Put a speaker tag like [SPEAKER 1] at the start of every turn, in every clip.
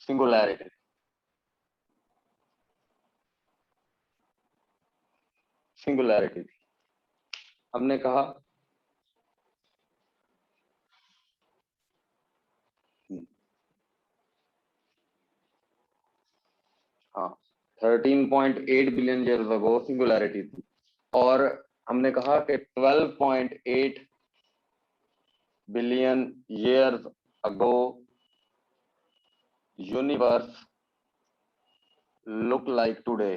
[SPEAKER 1] Singularity. Singularity हमने कहा हाँ 13.8 बिलियन ईयर्स अगो सिंगुलैरिटी थी, और हमने कहा कि 12.8 billion years ago universe look like today.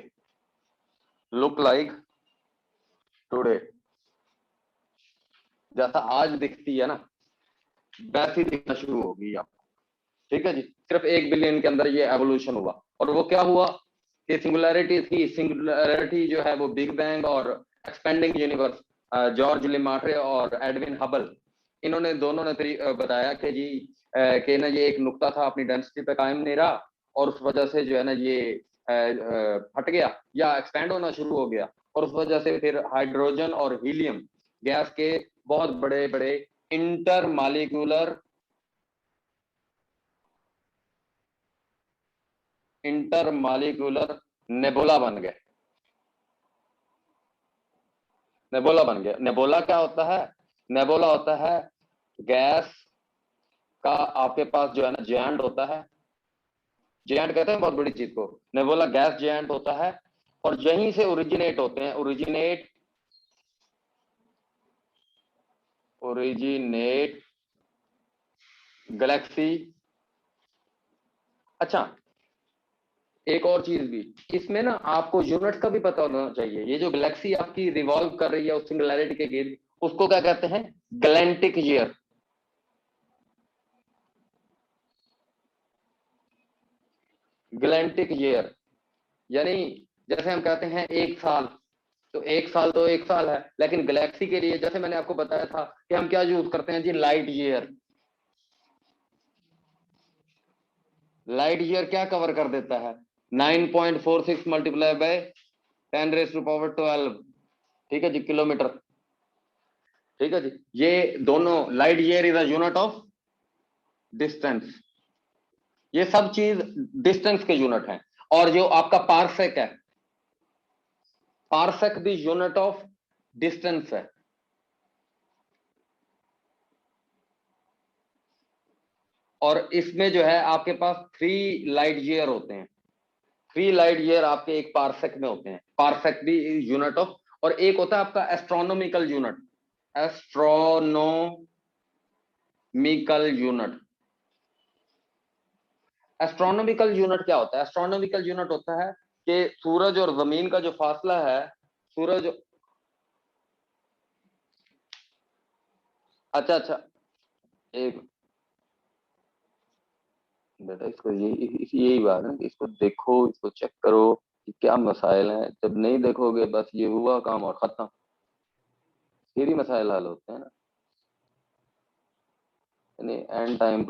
[SPEAKER 1] Look like today, जैसा आज दिखती है ना वैसी दिखना शुरू होगी आपको। ठीक है जी, सिर्फ 1 बिलियन के अंदर ये एवोल्यूशन हुआ। और वो क्या हुआ कि सिंगुलैरिटी थी, सिंगुलैरिटी जो है वो बिग बैंग और एक्सपेंडिंग यूनिवर्स, जॉर्ज लिमाट्रे और एडविन हबल, इन्होंने दोनों ने बताया कि जी कि ना ये एक नुक्ता था अपनी डेंसिटी पे कायम नहीं रहा, और उस वजह से जो है ना ये फट गया या एक्सपेंड होना शुरू हो गया, और उस वजह से फिर हाइड्रोजन और हीलियम गैस के बहुत बड़े बड़े इंटरमालिक्यूलर नेबुला बन गए। नेबुला बन गया। नेबुला क्या होता है? नेबुला होता है गैस का आपके पास जो है ना जायंट होता है, जायंट कहते हैं बहुत बड़ी चीज को, नेबुला गैस जायंट होता है, और यहीं से ओरिजिनेट होते हैं, ओरिजिनेट गैलेक्सी। अच्छा, एक और चीज भी इसमें ना आपको यूनिट का भी पता होना चाहिए। ये जो गैलेक्सी आपकी रिवॉल्व कर रही है उस सिंगुलैरिटी के गिर्द, उसको क्या कहते हैं? गैलेंटिक ईयर। गैलेंटिक ईयर यानी जैसे हम कहते हैं एक साल, तो एक साल तो एक साल है, लेकिन गैलेक्सी के लिए जैसे मैंने आपको बताया था कि हम क्या यूज करते हैं जी, लाइट ईयर। लाइट ईयर क्या कवर कर देता है? 9.46 मल्टीप्लाई बाय 10⁻²²। ठीक है जी, किलोमीटर। ठीक है जी, ये दोनों light year is a unit of distance. ये सब चीज डिस्टेंस के यूनिट हैं। और जो आपका पार्सेक है, पार्सेक भी यूनिट ऑफ डिस्टेंस है। और इसमें जो है आपके पास 3 लाइट ईयर होते हैं। 3 लाइट ईयर आपके एक पार्सेक में होते हैं। पार्सेक भी यूनिट ऑफ, और एक होता है आपका astronomical unit. Astronomical unit. Astronomical unit क्या होता है? एस्ट्रोनॉमिकल यूनिट होता है कि सूरज और जमीन का जो फासला है, सूरज, अच्छा अच्छा, एक बेटा इसको यही बात है कि इसको देखो, इसको चेक करो कि क्या मसाइल हैं। जब नहीं देखोगे बस ये हुआ काम और खत्म, फिर ही मसाइल हल होते हैं ना। यानी एंड टाइम।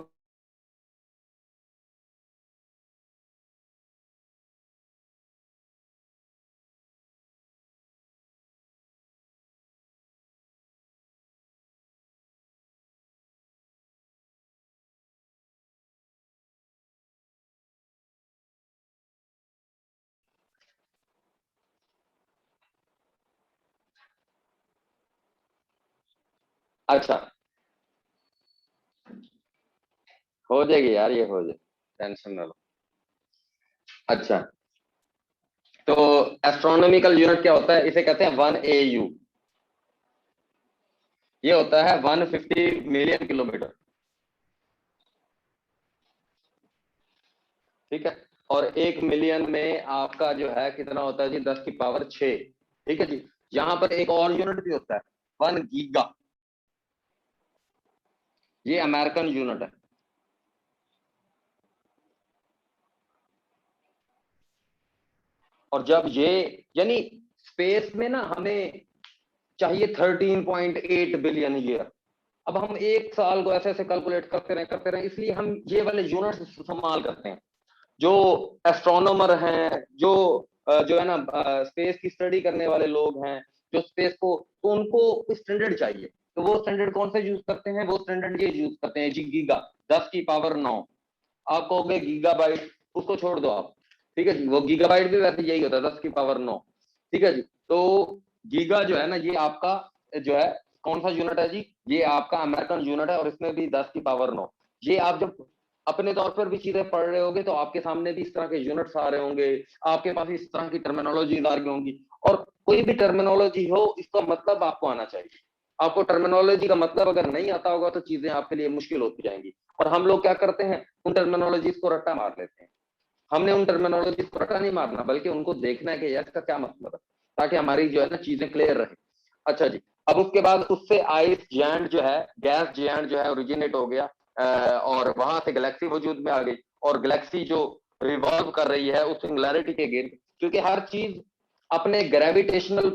[SPEAKER 1] अच्छा, हो जाएगी यार, ये हो जाए, टेंशन ना लो। अच्छा, तो एस्ट्रोनॉमिकल यूनिट क्या होता है? इसे कहते हैं 1 AU। ये होता है 150 मिलियन किलोमीटर। ठीक है, और 1 मिलियन में आपका जो है कितना होता है जी? 10⁶। ठीक है जी। यहां पर एक और यूनिट भी होता है, 1 गीगा। ये अमेरिकन यूनिट है। और जब ये, यानी स्पेस में ना हमें चाहिए 13.8 बिलियन ईयर। अब हम एक साल को ऐसे ऐसे कैलकुलेट करते रहे, इसलिए हम ये वाले यूनिट इस्तेमाल करते हैं। जो एस्ट्रोनॉमर हैं, जो है ना स्पेस की स्टडी करने वाले लोग हैं, जो स्पेस को, तो उनको स्टैंडर्ड चाहिए। तो वो स्टैंडर्ड कौन सा यूज करते हैं? वो स्टैंडर्ड ये यूज करते हैं जी, गीगा, 10⁹ 9। आप कहोगे गीगाबाइट, उसको छोड़ दो आप, ठीक है जी। वो गीगाबाइट भी वैसे यही होता है 10⁻9, ठीक है जी। तो गीगा जो है ना, ये आपका जो है कौन सा यूनिट है जी, ये आपका अमेरिकन यूनिट है, और इसमें भी 10⁻9। ये आप जब अपने तौर पर भी चीजें पढ़ रहे होगे तो आपके सामने भी इस तरह के यूनिट्स आ रहे होंगे, आपके पास इस तरह की टर्मिनोलॉजी आ रही होंगी। और कोई भी टर्मिनोलॉजी हो, इसका मतलब आपको आना चाहिए। आपको टर्मिनोलॉजी का मतलब अगर नहीं आता होगा तो चीजें आपके लिए मुश्किल होती जाएंगी। और हम लोग क्या करते हैं, उन टर्मिनोलॉजीज को रट्टा मार लेते हैं। हमने उन टर्मिनोलॉजीज को रट्टा नहीं मारना, बल्कि उनको देखना है कि यार इसका क्या मतलब है, ताकि हमारी जो है ना चीजें क्लियर रहे। अच्छा जी, अब उसके बाद उससे आइस जायंट जो है, गैस जायंट जो है ओरिजिनेट हो गया, और वहां से गैलेक्सी वजूद में आ गई। और गैलेक्सी जो रिवॉल्व कर रही है उस सिंगुलैरिटी के गिर्द, क्योंकि हर चीज अपने ग्रेविटेशनल,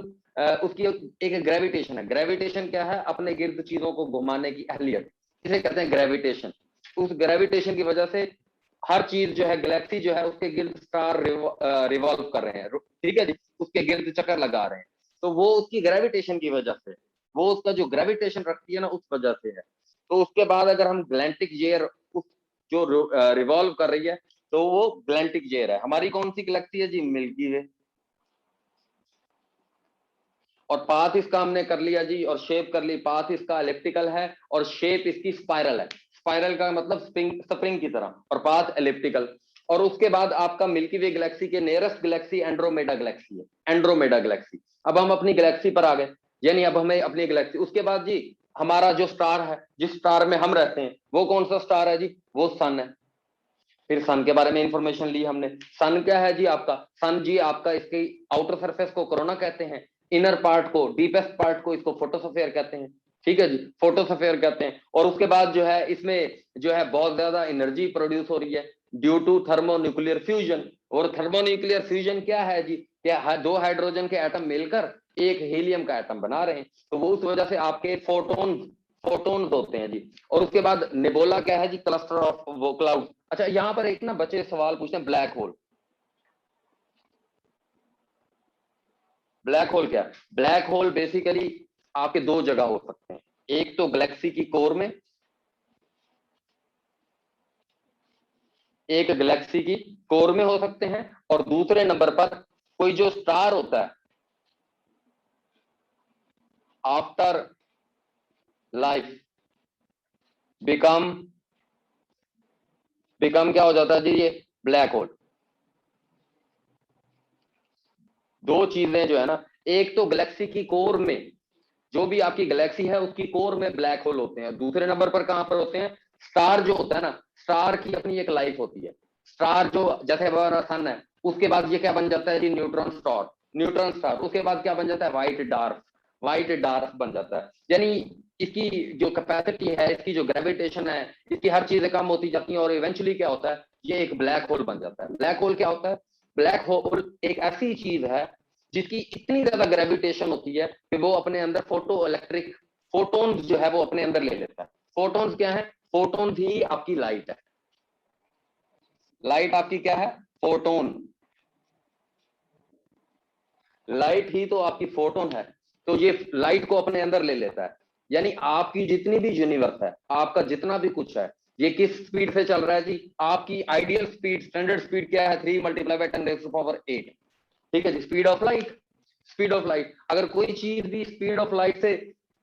[SPEAKER 1] उसकी एक ग्रेविटेशन है। ग्रेविटेशन क्या है, अपने गिर्द चीजों को घुमाने की अहलियत, इसे कहते हैं ग्रेविटेशन। उस ग्रेविटेशन की वजह से हर चीज जो है, गैलेक्सी जो है उसके गिर्द स्टार रिवॉल्व कर रहे हैं, ठीक है जी, उसके गिर्द चक्कर लगा रहे हैं। तो वो उसकी ग्रेविटेशन की वजह से, वो उसका जो ग्रेविटेशन रखती है ना, उस वजह से है। तो उसके बाद अगर हम ग्लैंटिक जेयर जो रिवॉल्व कर रही है, तो वो ग्लैंटिक जेयर है। हमारी कौन सी गैलेक्सी है जी, मिल्की वे। और पाथ इसका हमने कर लिया जी, और शेप कर ली। पाथ इसका एलिप्टिकल है और शेप इसकी स्पाइरल है। स्पाइरल का मतलब स्प्रिंग, स्प्रिंग की तरह, और पाथ एलिप्टिकल। और उसके बाद आपका मिल्की वे गैलेक्सी के नियरेस्ट गैलेक्सी एंड्रोमेडा गैलेक्सी है, एंड्रोमेडा गैलेक्सी। अब हम अपनी गैलेक्सी पर आ गए, यानी अब हमें अपनी गैलेक्सी, उसके बाद जी हमारा जो स्टार है, जिस स्टार में हम रहते हैं, वो कौन सा स्टार है जी, वो सन है। फिर सन के बारे में इंफॉर्मेशन ली हमने। सन क्या है जी आपका, सन जी आपका इसकी आउटर सरफेस को कोरोना कहते हैं, इनर पार्ट को, डीपेस्ट पार्ट को इसको फोटोस्फीयर कहते हैं, ठीक है जी, फोटोस्फीयर कहते हैं। और उसके बाद जो है इसमें जो है बहुत ज्यादा एनर्जी प्रोड्यूस हो रही है ड्यू टू थर्मोन्यूक्लियर फ्यूजन। और थर्मोन्यूक्लियर फ्यूजन क्या है जी, क्या दो हाइड्रोजन के एटम मिलकर एक हीलियम का एटम बना रहे हैं, तो वो उस वजह से आपके फोटोन, फोटोन्स होते हैं जी। और उसके बाद नेबोला क्या है जी, क्लस्टर ऑफ वो क्लाउड। अच्छा, यहाँ पर एक ना बच्चे सवाल पूछते हैं, ब्लैक होल। ब्लैक होल क्या है? ब्लैक होल बेसिकली आपके दो जगह हो सकते हैं, एक तो गैलेक्सी की कोर में, एक गैलेक्सी की कोर में हो सकते हैं, और दूसरे नंबर पर कोई जो स्टार होता है आफ्टर लाइफ बिकम, बिकम क्या हो जाता है जी, ये ब्लैक होल। दो चीजें जो है ना, एक तो गैलेक्सी की कोर में, जो भी आपकी गैलेक्सी है उसकी कोर में ब्लैक होल होते हैं। दूसरे नंबर पर कहां पर होते हैं, स्टार जो होता है ना, स्टार की अपनी एक लाइफ होती है। स्टार जो जैसे हमारा सन है, उसके बाद ये क्या बन जाता है जी, न्यूट्रॉन स्टार, न्यूट्रॉन स्टार। उसके बाद क्या बन जाता है, व्हाइट डार्क, व्हाइट डार्क बन जाता है। यानी इसकी जो कैपेसिटी है, इसकी जो ग्रेविटेशन है, इसकी हर चीजें कम होती जाती हैं, और इवेंचुअली क्या होता है, ये एक ब्लैक होल बन जाता है। ब्लैक होल क्या होता है, ब्लैक होल एक ऐसी चीज है जिसकी इतनी ज्यादा ग्रेविटेशन होती है कि वो अपने अंदर फोटो इलेक्ट्रिक फोटोन्स जो है वो अपने अंदर ले लेता है। फोटोन्स क्या है, फोटोन्स ही आपकी लाइट है। लाइट आपकी क्या है, फोटोन। लाइट ही तो आपकी फोटोन है। तो ये लाइट को अपने अंदर ले लेता है। यानी आपकी जितनी भी यूनिवर्स है, आपका जितना भी कुछ है, ये किस स्पीड से चल रहा है जी, आपकी आइडियल स्पीड, स्टैंडर्ड स्पीड क्या है, 3 × 10⁻⁸ ठीक है जी, speed of light. Speed of light, अगर कोई चीज भी स्पीड ऑफ लाइट से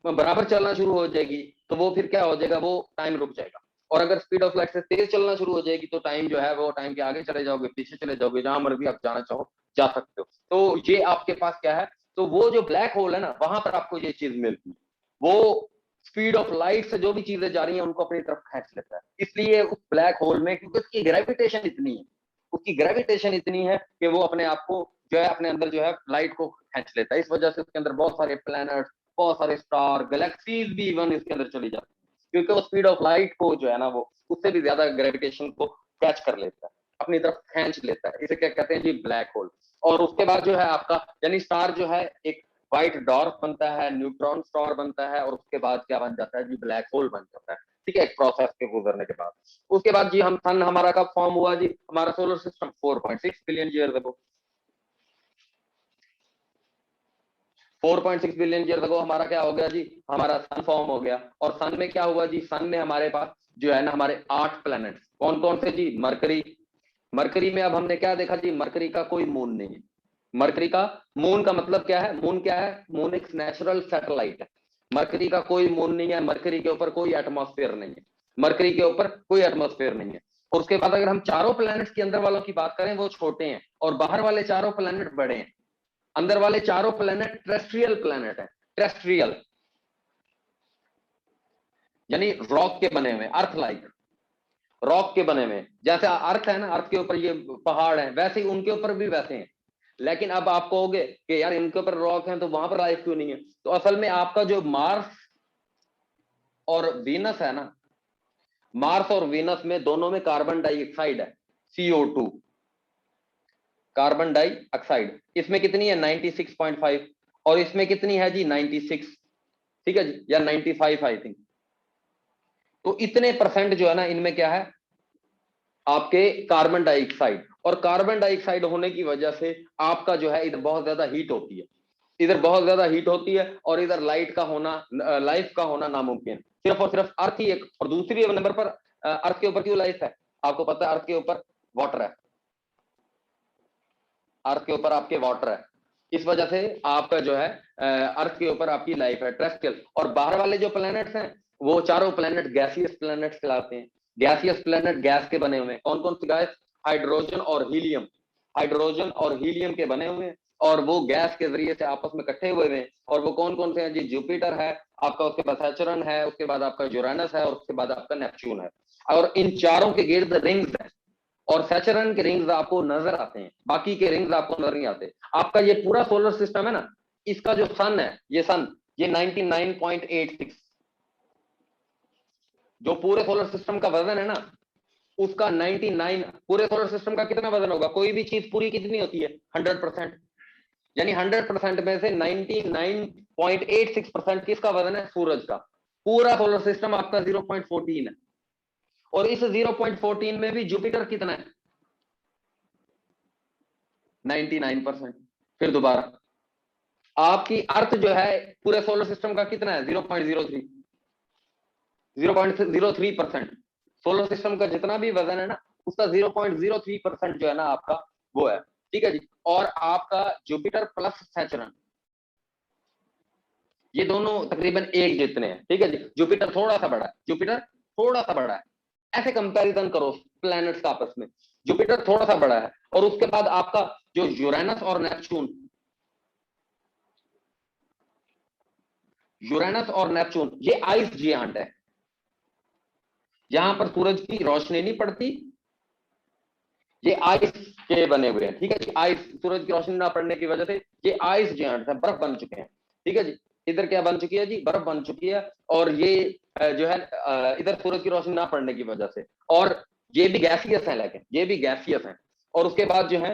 [SPEAKER 1] बराबर चलना शुरू हो जाएगी, तो वो फिर क्या हो जाएगा, वो टाइम रुक जाएगा। और अगर स्पीड ऑफ लाइट से तेज चलना शुरू हो जाएगी, तो टाइम जो है वो टाइम के आगे चले जाओगे, पीछे चले जाओगे, जहां मर्जी आप जाना चाहो जा सकते हो। तो ये आपके पास क्या है, तो वो जो ब्लैक होल है ना, वहां पर आपको ये चीज मिलती है। वो स्पीड ऑफ लाइट से जो भी चीजें जा रही हैं उनको अपनी तरफ खींच लेता है। इसलिए उस ब्लैक होल में, क्योंकि उसकी ग्रेविटेशन इतनी है, उसकी ग्रेविटेशन इतनी है कि वो अपने आप को जो है अपने अंदर जो है लाइट को खींच लेता है। इस वजह से उसके अंदर बहुत सारे प्लैनेट्स, बहुत सारे स्टार, गैलेक्सीज भी इवन इसके अंदर चली जाती है, क्योंकि वो स्पीड ऑफ लाइट को जो है ना, वो उससे भी ज्यादा ग्रेविटेशन को कैच कर लेता है, अपनी तरफ खींच लेता है। इसे क्या कहते हैं जी, ब्लैक होल। और उसके बाद जो है आपका, यानी स्टार जो है एक व्हाइट डॉर्फ बनता है, न्यूट्रॉन स्टार बनता है, और उसके बाद क्या बन जाता है जी, ब्लैक होल बन जाता है। ठीक है, एक प्रोसेस के गुजरने के बाद। उसके बाद जी हम सन हमारा कब फॉर्म हुआ जी, हमारा solar system 4.6 billion year ago. 4.6 billion year ago हमारा क्या हो गया जी, हमारा सन फॉर्म हो गया। और सन में क्या हुआ जी, सन में हमारे पास जो है ना, हमारे 8 प्लैनेट्स, कौन कौन से जी? मरकरी। मरकरी में अब हमने क्या देखा जी? मरकरी का कोई मून नहीं है। मरकरी का मून का मतलब क्या है? मून क्या है? मून एक नेचुरल सैटेलाइट है। मरकरी का कोई मून नहीं है, मरकरी के ऊपर कोई एटमॉस्फेयर नहीं है, मरकरी के ऊपर कोई एटमॉस्फेयर नहीं है। और उसके बाद अगर हम चारों प्लैनेट्स के अंदर वालों की बात करें, वो छोटे हैं और बाहर वाले चारों प्लैनेट बड़े हैं। अंदर वाले चारों प्लैनेट टेरेस्ट्रियल प्लैनेट है। टेरेस्ट्रियल यानी रॉक के बने हुए, अर्थ लाइक, रॉक के बने हुए। जैसे अर्थ है ना, अर्थ के ऊपर ये पहाड़ है, वैसे ही उनके ऊपर भी वैसे हैं। लेकिन अब आप कहोगे कि यार इनके ऊपर रॉक है तो वहां पर लाइफ क्यों नहीं है? तो असल में आपका जो मार्स और वीनस है ना, मार्स और वीनस में दोनों में कार्बन डाइऑक्साइड है, CO2, कार्बन डाइऑक्साइड। इसमें कितनी है? 96.5। और इसमें कितनी है जी? 96। ठीक है जी, या 95 आई थिंक। तो इतने परसेंट जो है ना, इनमें क्या है? आपके कार्बन डाइऑक्साइड। और कार्बन डाइऑक्साइड होने की वजह से आपका जो है इधर बहुत ज्यादा हीट होती है, इधर बहुत ज्यादा हीट होती है, और इधर लाइट का होना, लाइफ का होना नामुमकिन। सिर्फ और सिर्फ अर्थ ही एक। और दूसरी नंबर पर अर्थ के ऊपर क्यों लाइफ है? आपको पता है अर्थ के ऊपर वाटर है, अर्थ के ऊपर आपके वाटर है। इस वजह से आपका जो है अर्थ के ऊपर आपकी लाइफ है, टेरेस्ट्रियल। और बाहर वाले जो प्लैनेट्स हैं, वो चारों प्लैनेट गैसियस प्लैनेट्स कहलाते हैं। गैसियस प्लैनेट गैस के बने हुए हैं। कौन कौन से गैस? हाइड्रोजन और हीलियम। हाइड्रोजन और हीलियम के बने हुए हैं, और वो गैस के जरिए से आपस में इकट्ठे हुए हैं। और वो कौन कौन से हैं जी? जुपिटर है आपका, उसके बाद सैचुरन है, उसके बाद आपका यूरेनस है, और उसके बाद आपका नेपच्यून है। और इन चारों के गिर्द रिंग्स है, और सैचुरन के रिंग्स आपको नजर आते हैं, बाकी के रिंग्स आपको नजर नहीं आते। आपका ये पूरा सोलर सिस्टम है ना, इसका जो सन है, ये सन, ये 99.86, जो पूरे सोलर सिस्टम का वजन है ना, उसका 99, पूरे सोलर सिस्टम का कितना वजन होगा? कोई भी चीज पूरी कितनी होती है? 100%। यानी 100% में से 99.86% किसका वजन है? सूरज का। पूरा सोलर सिस्टम आपका 0.14 है। और इस 0.14 में भी जुपिटर कितना है? 99%। फिर दोबारा आपकी अर्थ जो है पूरे सोलर सिस्टम का कितना है? 0.03। 0.03%। सोलर सिस्टम का जितना भी वजन है ना, उसका 0.03% जो है ना आपका, वो है। ठीक है जी। और आपका जुपिटर प्लस सैचुरन, ये दोनों तकरीबन एक जितने हैं। ठीक है जी। जुपिटर थोड़ा सा बड़ा है, जुपिटर थोड़ा सा बड़ा है। ऐसे कंपैरिजन करो प्लैनेट्स का आपस में, जुपिटर थोड़ा सा बड़ा है। और उसके बाद आपका जो यूरेनस और नेपच्यून, यूरेनस और नेपच्यून ये आइस जियांट है। यहां पर सूरज की रोशनी नहीं पड़ती, ये आइस के बने हुए हैं। ठीक है जी। आइस, सूरज की रोशनी ना पड़ने की वजह से ये आइस जियांट है, बर्फ बन चुके हैं। ठीक है जी। इधर क्या बन चुकी है जी? बर्फ बन चुकी है। और ये जो है इधर सूरज की रोशनी ना पड़ने की वजह से, और ये भी गैसियस है, लेकिन ये भी गैसियस है। और उसके बाद जो है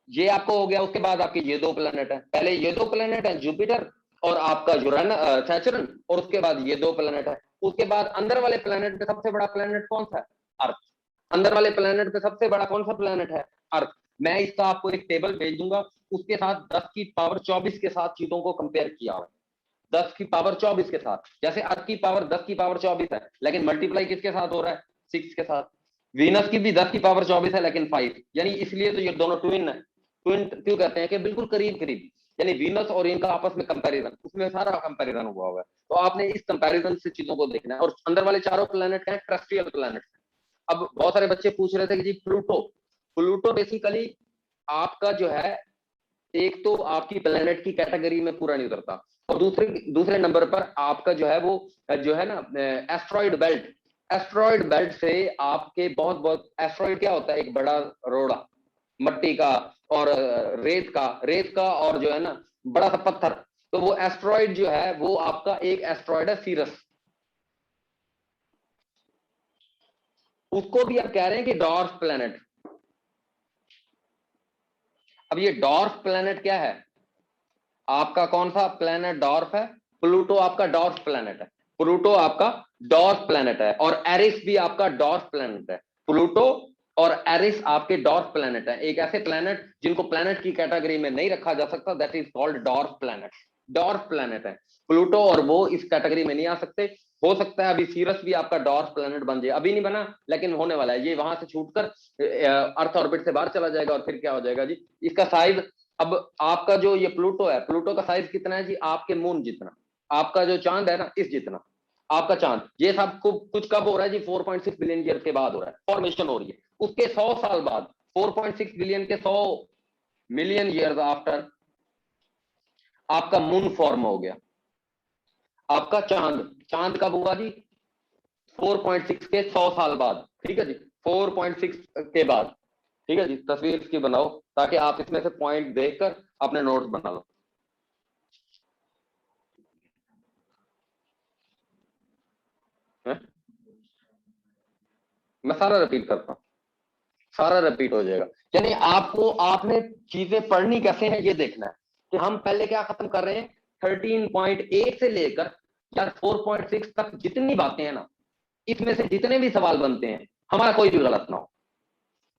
[SPEAKER 1] ये आपको हो गया। उसके बाद आपके ये दो प्लेनेट है, पहले ये दो प्लेनेट है, जुपिटर और आपका यूरेनस, सैचुरन, और उसके बाद ये दो प्लेनेट है। उसके बाद अंदर वाले प्लेनेट पे सबसे बड़ा प्लेनेट कौन सा है? अर्थ। अंदर वाले प्लेनेट पे सबसे बड़ा कौन सा प्लेनेट है? अर्थ। मैं इसका आपको एक टेबल भेज दूंगा, उसके साथ 10 की पावर 24 के साथ चीजों को कंपेयर किया हुआ। 10 की पावर 24 के साथ। जैसे अर्थ की पावर 10 की पावर 24 है, लेकिन मल्टीप्लाई किसके साथ हो रहा है? 6 के साथ। वीनस की भी 10 की पावर 24 है, लेकिन 5। यानी इसलिए तो ये दोनों ट्विन है। ट्विन क्यों कहते हैं? कि बिल्कुल करीब करीब। यानी वीनस और इनका आपस में कंपैरिजन, उसमें सारा कंपैरिजन हुआ है। तो आपने इस कंपैरिजन से चीजों को देखना है। और अंदर वाले चारों प्लैनेट हैं टेरेस्ट्रियल प्लैनेट। अब बहुत सारे बच्चे पूछ रहे थे कि जी प्लूटो, प्लूटो बेसिकली आपका जो है, एक तो आपकी प्लेनेट की कैटेगरी में पूरा नहीं उतरता, और दूसरे दूसरे नंबर पर आपका जो है वो जो है ना एस्ट्रॉइड बेल्ट। एस्ट्रॉइड बेल्ट से आपके बहुत बहुत, एस्ट्रॉइड क्या होता है? एक बड़ा रोड़ा मट्टी का और रेत का और जो है ना बड़ा सा पत्थर। तो वो एस्ट्रॉइड जो है वो आपका एक एस्ट्रॉइड है सीरस। उसको भी आप कह रहे हैं कि डॉर्फ प्लेनेट। अब ये डॉर्फ प्लेनेट क्या है? आपका कौन सा प्लेनेट डॉर्फ है? प्लूटो आपका डॉर्फ प्लेनेट है। प्लूटो आपका डॉर्फ प्लेनेट है, और एरिस भी आपका डॉर्फ प्लेनेट है। प्लूटो और एरिस आपके डॉर्फ प्लेनेट है। एक ऐसे प्लेनेट जिनको प्लेनेट की कैटेगरी में नहीं रखा जा सकता, that is called dwarf planet. Dwarf planet है। प्लूटो और वो इस कैटेगरी में नहीं आ सकते। हो सकता है अभी सीरस भी आपका डॉर्फ प्लैनेट बन जाए, अभी नहीं बना लेकिन होने वाला है। ये वहां से छूटकर अर्थ ऑर्बिट से बाहर चला जाएगा और फिर क्या हो जाएगा जी, इसका साइज, अब आपका जो ये प्लूटो है, प्लूटो का साइज कितना है जी, आपके मून जितना, आपका जो चांद है ना इस जितना आपका चांद। ये सब कुछ कब हो रहा है जी, 4.6 बिलियन ईयर के बाद हो रहा है, फॉर्मेशन हो रही है। उसके 100 साल बाद, 4.6 बिलियन के 100 मिलियन ईयर्स आफ्टर आपका मून फॉर्म हो गया। आपका चांद, चांद कब हुआ जी, 4.6 के 100 साल बाद, ठीक है जी, 4.6 के बाद। ठीक है जी, तस्वीर इसकी बनाओ ताकि आप इसमें से पॉइंट देखकर अपने नोट्स बना लो। है? मैं सारा रिपीट करता हूँ, सारा रिपीट हो जाएगा। यानी आपको, आपने चीजें पढ़नी कैसे हैं ये देखना है कि हम पहले क्या खत्म कर रहे हैं, 13.8 से लेकर या 4.6 तक जितनी बातें हैं ना, इसमें से जितने भी सवाल बनते हैं हमारा कोई भी गलत ना हो।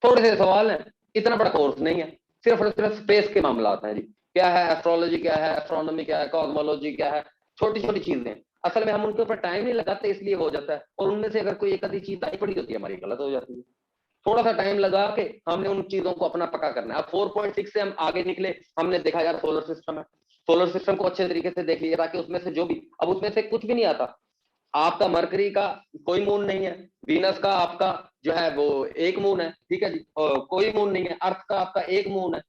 [SPEAKER 1] थोड़े से सवाल हैं, इतना बड़ा कोर्स नहीं है, सिर्फ और सिर्फ स्पेस के मामला आते हैं जी। क्या है एस्ट्रोलॉजी, क्या है एस्ट्रोनॉमी, क्या है कॉस्मोलॉजी, क्या है, छोटी छोटी चीजें। असल में हम उनके ऊपर टाइम नहीं लगाते इसलिए हो जाता है, और उनमें से अगर कोई एक आधी चीज आई पड़ी होती है हमारी गलत हो जाती है। थोड़ा सा टाइम लगा के हमने उन चीजों को अपना पक्का करना है। अब 4.6 से हम आगे निकले, हमने देखा यार सोलर सिस्टम है, सोलर सिस्टम को अच्छे तरीके से देख लिया ताकि उसमें से जो भी, अब उसमें से कुछ भी नहीं आता। आपका मरकरी का कोई मून नहीं है, वीनस का आपका जो है वो एक मून है, ठीक है जी, और कोई मून नहीं है, अर्थ का आपका एक मून है,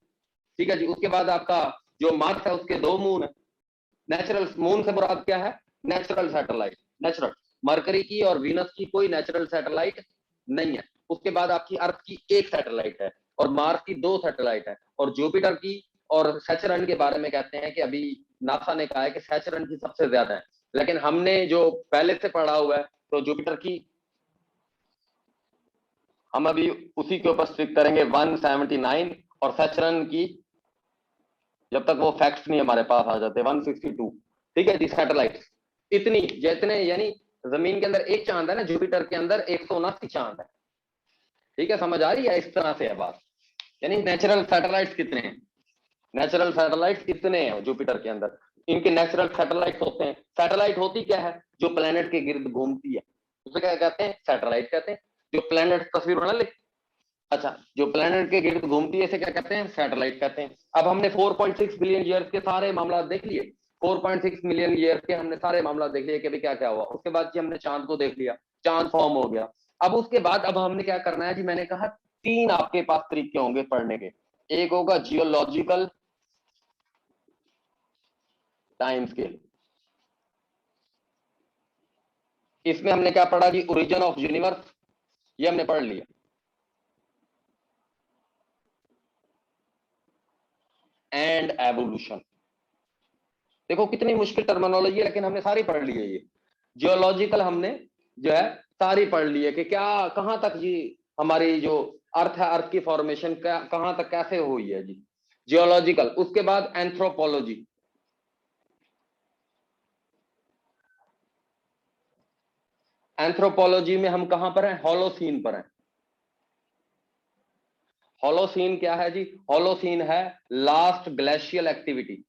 [SPEAKER 1] ठीक है जी। उसके बाद आपका जो मार्स है उसके दो मून है। नेचुरल मून से मुराद क्या है, नेचुरल सैटेलाइट, नेचुरल। मरकरी की और वीनस की कोई नेचुरल सैटेलाइट नहीं है। उसके बाद आपकी अर्थ की एक सैटेलाइट है और मार्स की दो सैटेलाइट है, और जुपिटर की और सैचरन के बारे में कहते हैं कि अभी नासा ने कहा है कि सैचरन की सबसे ज्यादा है, लेकिन हमने जो पहले से पढ़ा हुआ है तो जुपिटर की हम अभी उसी के ऊपर स्टिक करेंगे 179, और सैचरन की जब तक वो फैक्ट्स नहीं हमारे पास आ जाते 162। ठीक है जी, सैटेलाइट इतनी जितने, यानी जमीन के अंदर एक चांद है ना, जुपिटर के अंदर 179 चांद है। ठीक है, समझ आ रही है, इस तरह से है बात। यानी नेचुरल सैटेलाइट्स कितने हैं, नेचुरल सैटेलाइट्स कितने हैं जुपिटर के अंदर, इनके नेचुरल सैटेलाइट्स होते हैं। सैटेलाइट होती क्या है, जो प्लेनेट के गिर्द घूमती है उसे क्या कहते हैं, सैटेलाइट कहते हैं। जो प्लेनेट, तस्वीर बना ले, अच्छा, जो प्लेनेट के गिर्द घूमती है इसे क्या कहते हैं, सैटेलाइट कहते हैं। अब हमने 4.6 बिलियन ईयर्स के सारे मामला देख लिए, 4.6 मिलियन ईयर्स के हमने सारे मामला देख लिए कि भाई क्या क्या हुआ। उसके बाद जी हमने चांद को देख लिया, चांद फॉर्म हो गया। अब उसके बाद अब हमने क्या करना है जी, मैंने कहा तीन आपके पास तरीके होंगे पढ़ने के। एक होगा जियोलॉजिकल टाइम स्केल, इसमें हमने क्या पढ़ा जी, ओरिजिन ऑफ यूनिवर्स, ये हमने पढ़ लिया। एंड एवोल्यूशन, देखो कितनी मुश्किल टर्मिनोलॉजी है लेकिन हमने सारी पढ़ ली है ये। जियोलॉजिकल हमने जो है सारी पढ़ ली है कि क्या कहां तक जी हमारी जो अर्थ है, अर्थ की फॉर्मेशन कहां तक कैसे हुई है जी, जियोलॉजिकल। उसके बाद एंथ्रोपोलॉजी, एंथ्रोपोलॉजी में हम कहां पर हैं, होलोसीन पर हैं। होलोसीन क्या है जी, होलोसीन है लास्ट ग्लेशियल एक्टिविटी।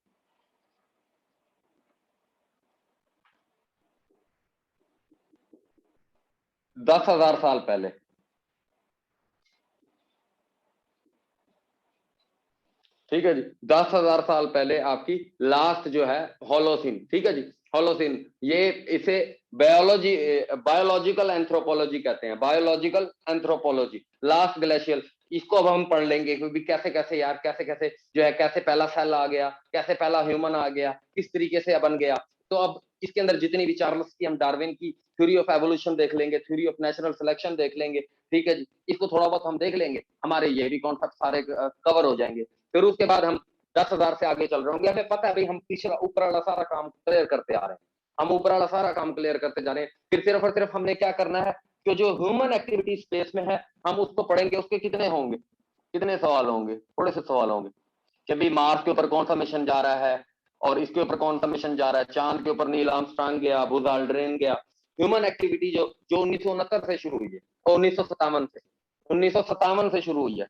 [SPEAKER 1] 10,000 साल पहले, ठीक है जी, 10,000 साल पहले आपकी लास्ट जो है होलोसीन, ठीक है जी, होलोसीन। ये इसे बायोलॉजी, बायोलॉजिकल एंथ्रोपोलॉजी कहते हैं, बायोलॉजिकल एंथ्रोपोलॉजी, लास्ट ग्लेशियल। इसको अब हम पढ़ लेंगे क्योंकि कैसे कैसे यार, कैसे कैसे जो है, कैसे पहला सेल आ गया, कैसे पहला ह्यूमन आ गया, किस तरीके से बन गया। तो अब इसके अंदर जितनी भी चार्ल्स की, हम डार्विन की थ्योरी ऑफ एवोल्यूशन देख लेंगे, थ्योरी ऑफ नेचुरल सिलेक्शन देख लेंगे, ठीक है जी, इसको थोड़ा बहुत हम देख लेंगे, हमारे ये भी कॉन्सेप्ट सारे कवर हो जाएंगे। फिर उसके बाद हम 10,000 से आगे चल रहे होंगे, हमें पता है भाई हम पिछला ऊपर वाला सारा काम क्लियर करते आ रहे हैं, हम ऊपर वाला सारा काम क्लियर करते जा रहे हैं। फिर सिर्फ और सिर्फ हमने क्या करना है कि जो ह्यूमन एक्टिविटी स्पेस में है हम उसको पढ़ेंगे, उसके कितने होंगे, कितने सवाल होंगे, थोड़े से सवाल होंगे कि भाई मार्स के ऊपर कौन सा मिशन जा रहा है, और इसके ऊपर कौन सा मिशन जा रहा है, चांद के ऊपर नील आर्मस्ट्रांग गया, बुज ऑल्ड्रिन गया। ह्यूमन एक्टिविटी जो जो 1969 से शुरू हुई है, और 1957 से, 1957 से शुरू हुई है।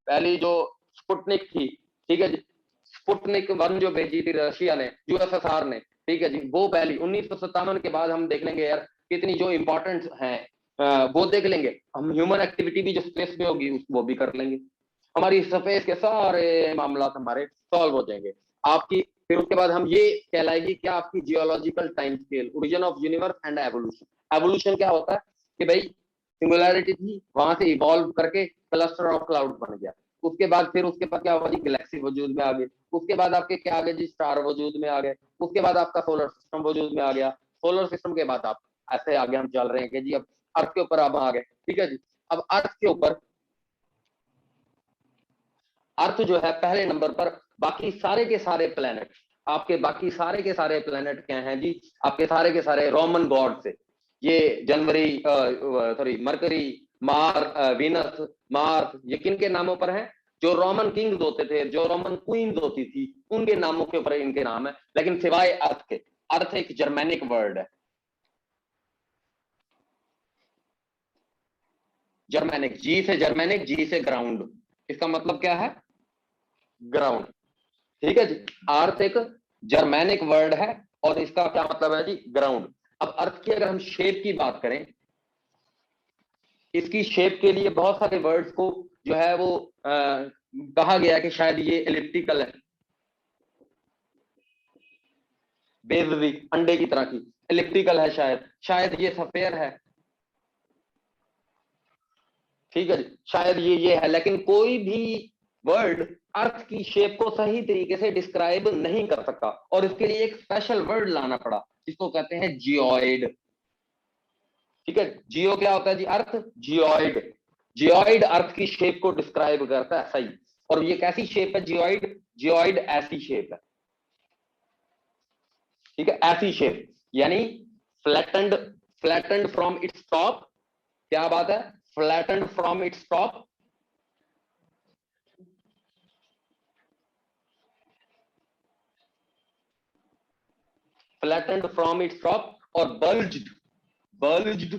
[SPEAKER 1] पहली जो स्पुतनिक थी, ठीक है जी, स्पुतनिक 1 जो भेजी थी रशिया ने, यूएसएसआर ने, ठीक है जी, वो पहली 1957 के बाद हम देख लेंगे यार कितनी जो इंपॉर्टेंट है, वो देख लेंगे हम। ह्यूमन एक्टिविटी भी जो स्पेस में होगी वो भी कर लेंगे, हमारी स्पेस के सारे मामला हमारे सॉल्व हो जाएंगे आपकी। फिर उसके बाद हम ये कहलाएगी क्या आपकी geological time scale, origin of universe and evolution. Evolution क्या होता है कि भाई सिंगुलैरिटी थी, वहां से इवॉल्व करके क्लस्टर ऑफ क्लाउड बन गया, उसके बाद फिर उसके बाद क्या हुआ जी, गैलेक्सी वजूद में आ गई, उसके बाद आपके क्या आ गए जी, स्टार वजूद में आ गए, उसके बाद आपका सोलर सिस्टम वजूद में आ गया, सोलर सिस्टम के बाद आप ऐसे आगे हम चल रहे हैं कि जी अब अर्थ के ऊपर अब आ गए, ठीक है जी। अब अर्थ के ऊपर, अर्थ जो है पहले नंबर पर, बाकी सारे के सारे प्लेनेट, आपके बाकी सारे के सारे प्लेनेट क्या हैं जी, आपके सारे के सारे रोमन गॉड से, ये जनवरी सॉरी मरकरी, वीनस, मार्स, ये किन के नामों पर हैं, जो रोमन किंग्स होते थे, जो रोमन क्वींस होती थी, उनके नामों के ऊपर इनके नाम है, लेकिन सिवाय अर्थ के। अर्थ एक जर्मेनिक वर्ड है, जर्मेनिक, जी से जर्मेनिक, जी से ग्राउंड, इसका मतलब क्या है, ग्राउंड, ठीक है जी। अर्थ एक जर्मेनिक वर्ड है और इसका क्या मतलब है जी, ग्राउंड। अब अर्थ की अगर हम शेप की बात करें, इसकी शेप के लिए बहुत सारे वर्ड्स को जो है वो कहा गया कि शायद ये एलिप्टिकल है, बेजवी अंडे की तरह की, एलिप्टिकल है, शायद ये सफेयर है, ठीक है जी, शायद ये है, लेकिन कोई भी वर्ड अर्थ की शेप को सही तरीके से डिस्क्राइब नहीं कर सकता, और इसके लिए एक स्पेशल वर्ड लाना पड़ा जिसको कहते हैं जियोइड, ठीक है। जियो क्या होता है जी, अर्थ, जियोइड, जियोइड अर्थ की शेप को डिस्क्राइब करता है, सही। और ये कैसी शेप है जियोइड, जियोइड ऐसी शेप है, ठीक है, ऐसी शेप, यानी flattened, flattened from its top, क्या बात है, flattened from its top, flattened from its top, और bulged, bulged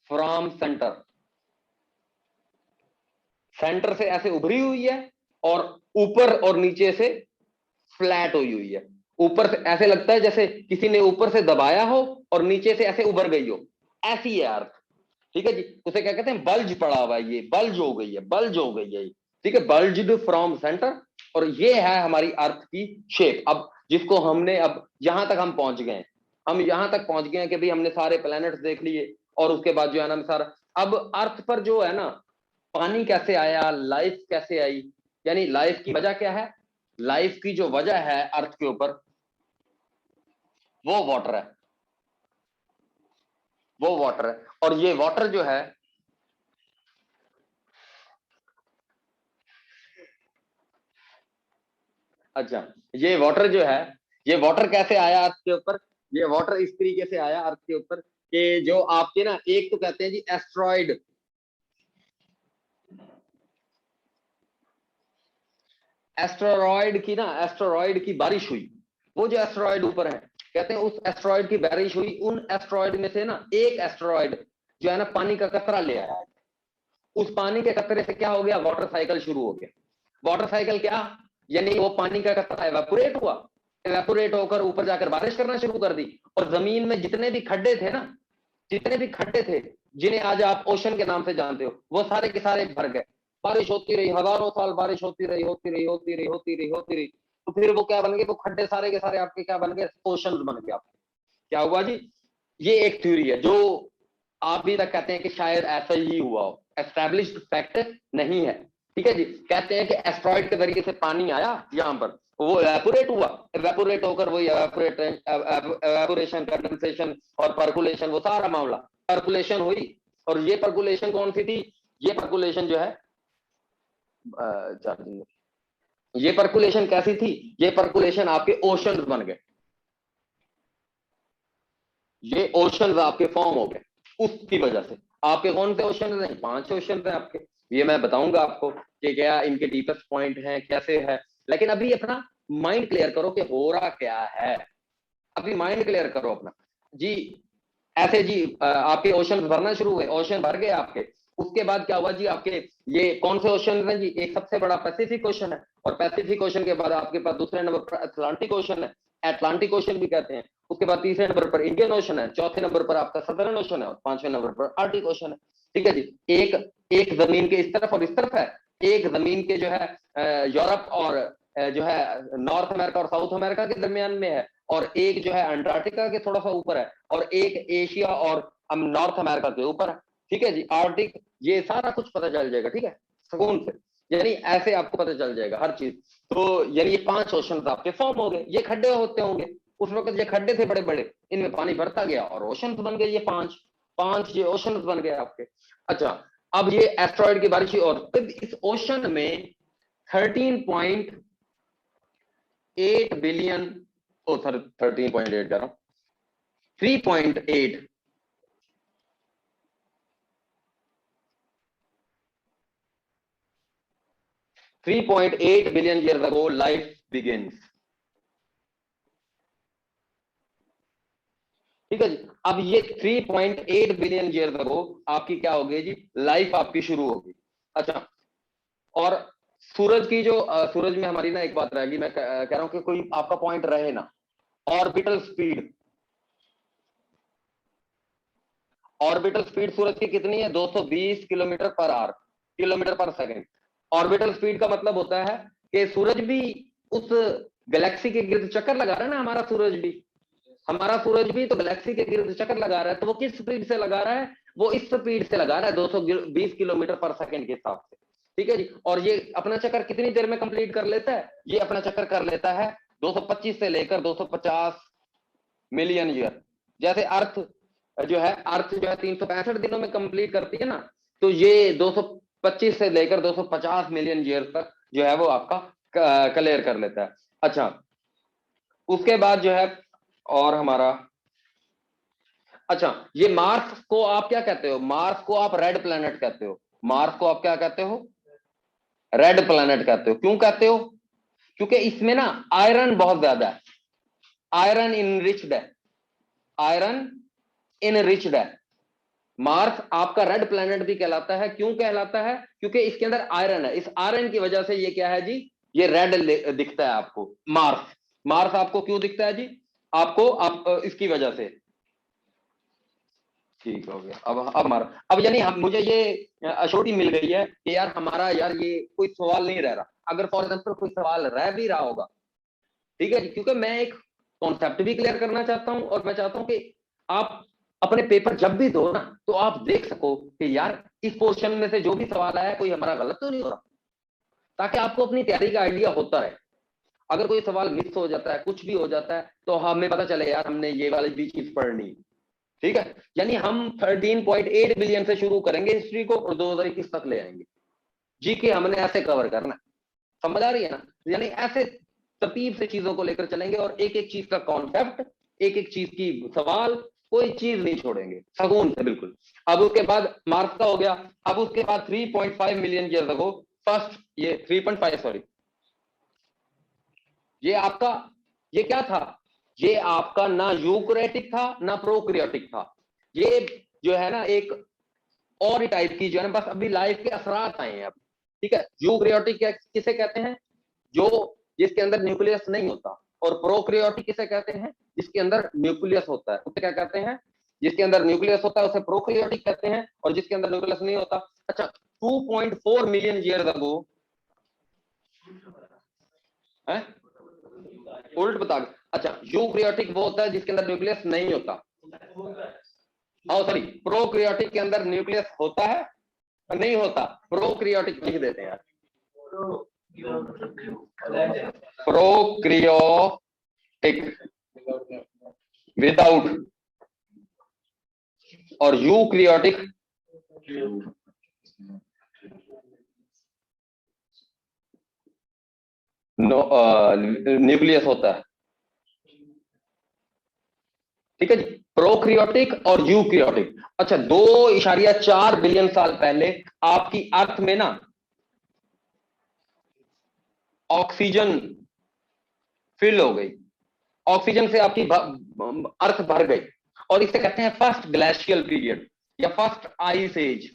[SPEAKER 1] from centre, centre से ऐसे उभरी हुई है और ऊपर और नीचे से फ्लैट हुई हुई है, ऊपर से ऐसे लगता है जैसे किसी ने ऊपर से दबाया हो और नीचे से ऐसे उभर गई हो, ऐसी है अर्थ, ठीक है जी। उसे क्या कहते हैं, बल्ज पड़ा हुआ है, ये बल्ज हो गई है, बल्ज हो गई है, ठीक है, बल्ज्ड फ्रॉम सेंटर। और ये है हमारी अर्थ की शेप। अब जिसको हमने, अब यहां तक हम पहुंच गए, हम यहां तक पहुंच गए कि भाई हमने सारे प्लैनेट्स देख लिए, और उसके बाद जो है ना सारा, अब अर्थ पर जो है ना पानी कैसे आया, लाइफ कैसे आई, यानी लाइफ की वजह क्या है, लाइफ की जो वजह है अर्थ के ऊपर वो वाटर है, वो वाटर है। और ये वाटर जो है, अच्छा, ये वाटर जो है, ये वाटर कैसे आया अर्थ के ऊपर, ये वाटर इस तरीके से आया अर्थ के ऊपर कि जो आपके ना, एक तो कहते हैं जी एस्ट्रॉइड, एस्ट्रॉइड की ना, एस्ट्रॉइड की बारिश हुई, वो जो एस्ट्रॉइड ऊपर है, कहते हैं उस एस्ट्रॉइड की बारिश हुई, उन एस्ट्रॉइड में से ना एक एस्ट्रॉइड जो है ना पानी का कतरा ले आया, उस पानी के कतरे से क्या हो गया, वाटर साइकिल शुरू हो गया। वाटर साइकिल क्या, यानी वो पानी का कतरा एवेपोरेट हुआ, एवेपोरेट होकर ऊपर जाकर बारिश करना शुरू कर दी, और जमीन में जितने भी खड्डे थे ना, जितने भी खड्डे थे जिन्हें आज आप ओशन के नाम से जानते हो, वो सारे के सारे भर गए, बारिश होती रही, हजारों साल बारिश होती रही, होती रही, होती रही, होती रही, होती रही, तो फिर वो क्या बन गए, वो खड्डे सारे के सारे आपके क्या बन गए, ओशन बन गए आपके। क्या हुआ जी, ये एक थ्योरी है जो आप भी तक कहते हैं कि शायद ऐसा ही हुआ हो, एस्टैब्लिश्ड फैक्ट नहीं है, ठीक है जी। कहते हैं कि एस्ट्रॉइड के जरिए से पानी आया यहाँ पर, वो एवेपोरेट हुआ, एवेपोरेट होकर वही एवेपोरेशन, कंडेंसेशन और पर्कुलेशन, वो सारा मामला, पर्कुलेशन हुई। और ये पर्कुलेशन कौन सी थी, ये पर्कुलेशन जो है ये पर्कुलेशन कैसी थी, ये पर्कुलेशन आपके ओशन बन गए, ये ओशन आपके फॉर्म हो गए उसकी वजह से। आपके कौन से ओशन नहीं, 5 ओशन थे आपके, ये मैं बताऊंगा आपको कि क्या इनके डीपेस्ट पॉइंट हैं, कैसे है। लेकिन अभी अपना माइंड क्लियर करो कि हो रहा क्या है, अभी माइंड क्लियर करो अपना जी। ऐसे जी आपके ओशन भरना शुरू हुए, ओशन भर गए आपके, उसके बाद क्या हुआ जी, आपके ये कौन से ओशन हैं जी, एक सबसे बड़ा पैसिफिक ओशन है, और पैसिफिक ओशन के बाद आपके पास दूसरे नंबर पर अटलांटिक ओशन है, अटलांटिक ओशन भी कहते हैं। उसके बाद तीसरे नंबर पर इंडियन ओशन है, चौथे नंबर पर आपका सदर्न ओशन है और पांचवें नंबर पर आर्टिक ओशन है। ठीक है जी। एक एक जमीन के इस तरफ और इस तरफ है, एक जमीन के जो है यूरोप और जो है नॉर्थ अमेरिका और साउथ अमेरिका के दरमियान में है, और एक जो है अंटार्कटिका के थोड़ा सा ऊपर है, और एक एशिया और नॉर्थ अमेरिका के ऊपर है। ठीक है जी। आर्टिक, ये सारा कुछ पता चल जाएगा, ठीक है, सुकून से, यानी ऐसे आपको पता चल जाएगा हर चीज। तो यानी ये 5 ओशन आपके फॉर्म हो गए। ये खड्डे होते होंगे उस वक्त, ये खड्डे थे बड़े बड़े, इनमें पानी भरता गया और ओशन बन गए, ये 5 ये ओशन बन गए आपके। अच्छा, अब ये एस्ट्रॉइड की बारिश, और इस ओशन में 13.8 बिलियन, ओ सर 13.8 कह रहा हूं, 3.8 3.8 billion years ago life begins। ठीक है जी। अब ये 3.8 बिलियन years ago आपकी क्या होगी जी, लाइफ आपकी शुरू होगी। अच्छा, और सूरज की जो सूरज में हमारी ना एक बात रहेगी, मैं कह रहा हूं कि कोई आपका पॉइंट रहे ना, ऑर्बिटल स्पीड, ऑर्बिटल स्पीड सूरज की कितनी है, 220 किलोमीटर पर आवर, किलोमीटर पर सेकंड। ऑर्बिटल स्पीड का मतलब होता है कि सूरज भी उस गैलेक्सी के गिर्द चक्कर लगा रहा है ना, हमारा सूरज भी तो गैलेक्सी के गिर्द चक्कर लगा रहा है। तो वो किस स्पीड से लगा रहा है, वो इस स्पीड से लगा रहा है 220 किलोमीटर पर सेकंड के हिसाब से। ठीक है जी। और ये अपना चक्कर कितनी देर में कंप्लीट कर लेता है, ये अपना चक्कर कर लेता है 225 से लेकर 250 मिलियन ईयर। जैसे अर्थ जो है, 365 दिनों में कंप्लीट करती है ना, तो ये 225 से लेकर 250 मिलियन ईयर तक जो है वो आपका क्लियर कर लेता है। अच्छा, उसके बाद जो है और हमारा, अच्छा, ये मार्स को आप क्या कहते हो, मार्स को आप रेड प्लैनेट कहते हो, मार्स को आप क्या कहते हो, रेड प्लैनेट कहते हो। क्यों कहते हो, क्योंकि इसमें ना आयरन बहुत ज्यादा है, आयरन इनरिच्ड है, आयरन इनरिच्ड है। मार्स आपका रेड प्लैनेट भी कहलाता है, क्यों कहलाता है, क्योंकि इसके अंदर आयरन है। इस आयरन की वजह से ये क्या है जी, ये रेड दिखता है आपको मार्स। मार्स आपको क्यों दिखता है जी, आपको आप इसकी वजह से। ठीक हो गया। अब हमारा, अब यानी हम, मुझे ये अश्योरिटी मिल गई है कि यार हमारा, यार ये कोई सवाल नहीं रह रहा। अगर फॉर एग्जाम्पल कोई सवाल रह भी रहा होगा, ठीक है जी, क्योंकि मैं एक कॉन्सेप्ट भी क्लियर करना चाहता हूं, और मैं चाहता हूं कि आप अपने पेपर जब भी दो ना, तो आप देख सको कि यार इस पोर्शन में से जो भी सवाल आया है कोई हमारा गलत तो नहीं हो रहा, ताकि आपको अपनी तैयारी का आइडिया होता रहे। अगर कोई सवाल मिस हो जाता है, कुछ भी हो जाता है, तो हमें पता चले यार हमने ये वाली भी चीज पढ़नी। ठीक है, यानी हम 13.8 बिलियन से शुरू करेंगे हिस्ट्री को, और 2021 तक ले आएंगे। जीके हमने ऐसे कवर करना, समझ आ रही है ना, यानी ऐसे तरतीब से चीजों को लेकर चलेंगे, और एक एक चीज का कॉन्सेप्ट, एक एक चीज की सवाल, कोई चीज नहीं छोड़ेंगे, सकून से बिल्कुल। अब उसके बाद मार्क्स का हो गया। अब उसके बाद 3.5 मिलियन ईयर अगो फर्स्ट, ये 3.5 सॉरी, ये आपका, ये क्या था, ये आपका ना यूकैरियोटिक था ना प्रोकैरियोटिक था। ये जो है ना एक और टाइप की जो है ना, बस अभी लाइफ के असरात आए हैं अब। ठीक है, यूकैरियोटिक किसे कहते हैं, जो जिसके अंदर न्यूक्लियस नहीं होता, और प्रोकैरियोटिक किसे कहते हैं, जिसके अंदर न्यूक्लियस होता है, उसे क्या कहते हैं, जिसके अंदर न्यूक्लियस होता है उसे प्रोकैरियोटिक कहते हैं, और जिसके अंदर न्यूक्लियस नहीं होता। अच्छा, 2.4 मिलियन ईयर्स अगो है, उल्ट बता। अच्छा, यूकैरियोटिक वो होता है जिसके अंदर न्यूक्लियस नहीं होता, हाँ सॉरी, प्रोकैरियोटिक के अंदर न्यूक्लियस होता है, नहीं होता, प्रोकैरियोटिक लिख देते हैं यार, प्रोकैरियोटिक विदाउट, और यूकैरियोटिक न्यूक्लियस होता है। ठीक है जी, प्रोकैरियोटिक और यूकैरियोटिक। अच्छा, 2.4 बिलियन साल पहले आपकी अर्थ में ना ऑक्सीजन फिल हो गई, ऑक्सीजन से आपकी अर्थ भर गई, और इसे कहते हैं फर्स्ट ग्लेशियल पीरियड या फर्स्ट आइस एज।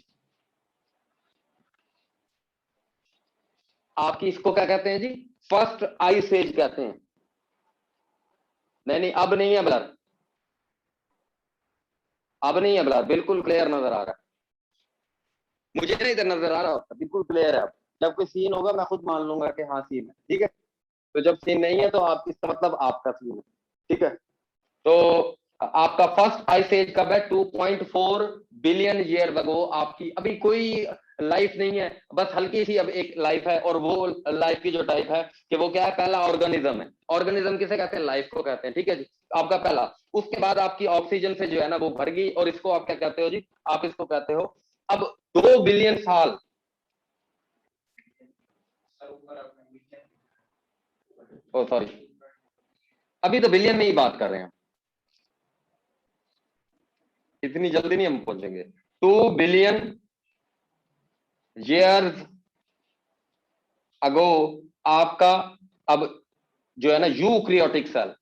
[SPEAKER 1] आपकी इसको क्या कहते हैं जी, फर्स्ट आइस एज कहते हैं। नहीं, अब नहीं है ब्लर, अब नहीं है ब्लर, बिल्कुल क्लियर नजर आ रहा है मुझे, नहीं इधर नजर आ रहा होता, बिल्कुल क्लियर है। अब जब कोई सीन होगा मैं खुद मान लूंगा कि हाँ सीन है, ठीक है। तो जब सीन नहीं है तो आप, इसका मतलब आपका सीन है, ठीक है। तो आपका फर्स्ट आइस एज कब है, 2.4 बिलियन ईयर अगो। आपकी अभी कोई लाइफ नहीं है, बस हल्की सी अब एक लाइफ है, और वो लाइफ की जो टाइप है कि वो क्या है, पहला ऑर्गेनिज्म है। ऑर्गेनिज्म किसे कहते हैं, लाइफ को कहते हैं, ठीक है जी। आपका पहला, उसके बाद आपकी ऑक्सीजन से जो है ना वो भर गई, और इसको आप क्या कहते हो जी, आप इसको कहते हो अब 2 बिलियन साल, ओ सॉरी, अभी तो बिलियन में ही बात कर रहे हैं, इतनी जल्दी नहीं हम पहुंचेंगे। 2 बिलियन ईयर्स अगो आपका, अब जो है ना यूक्रियोटिक सेल,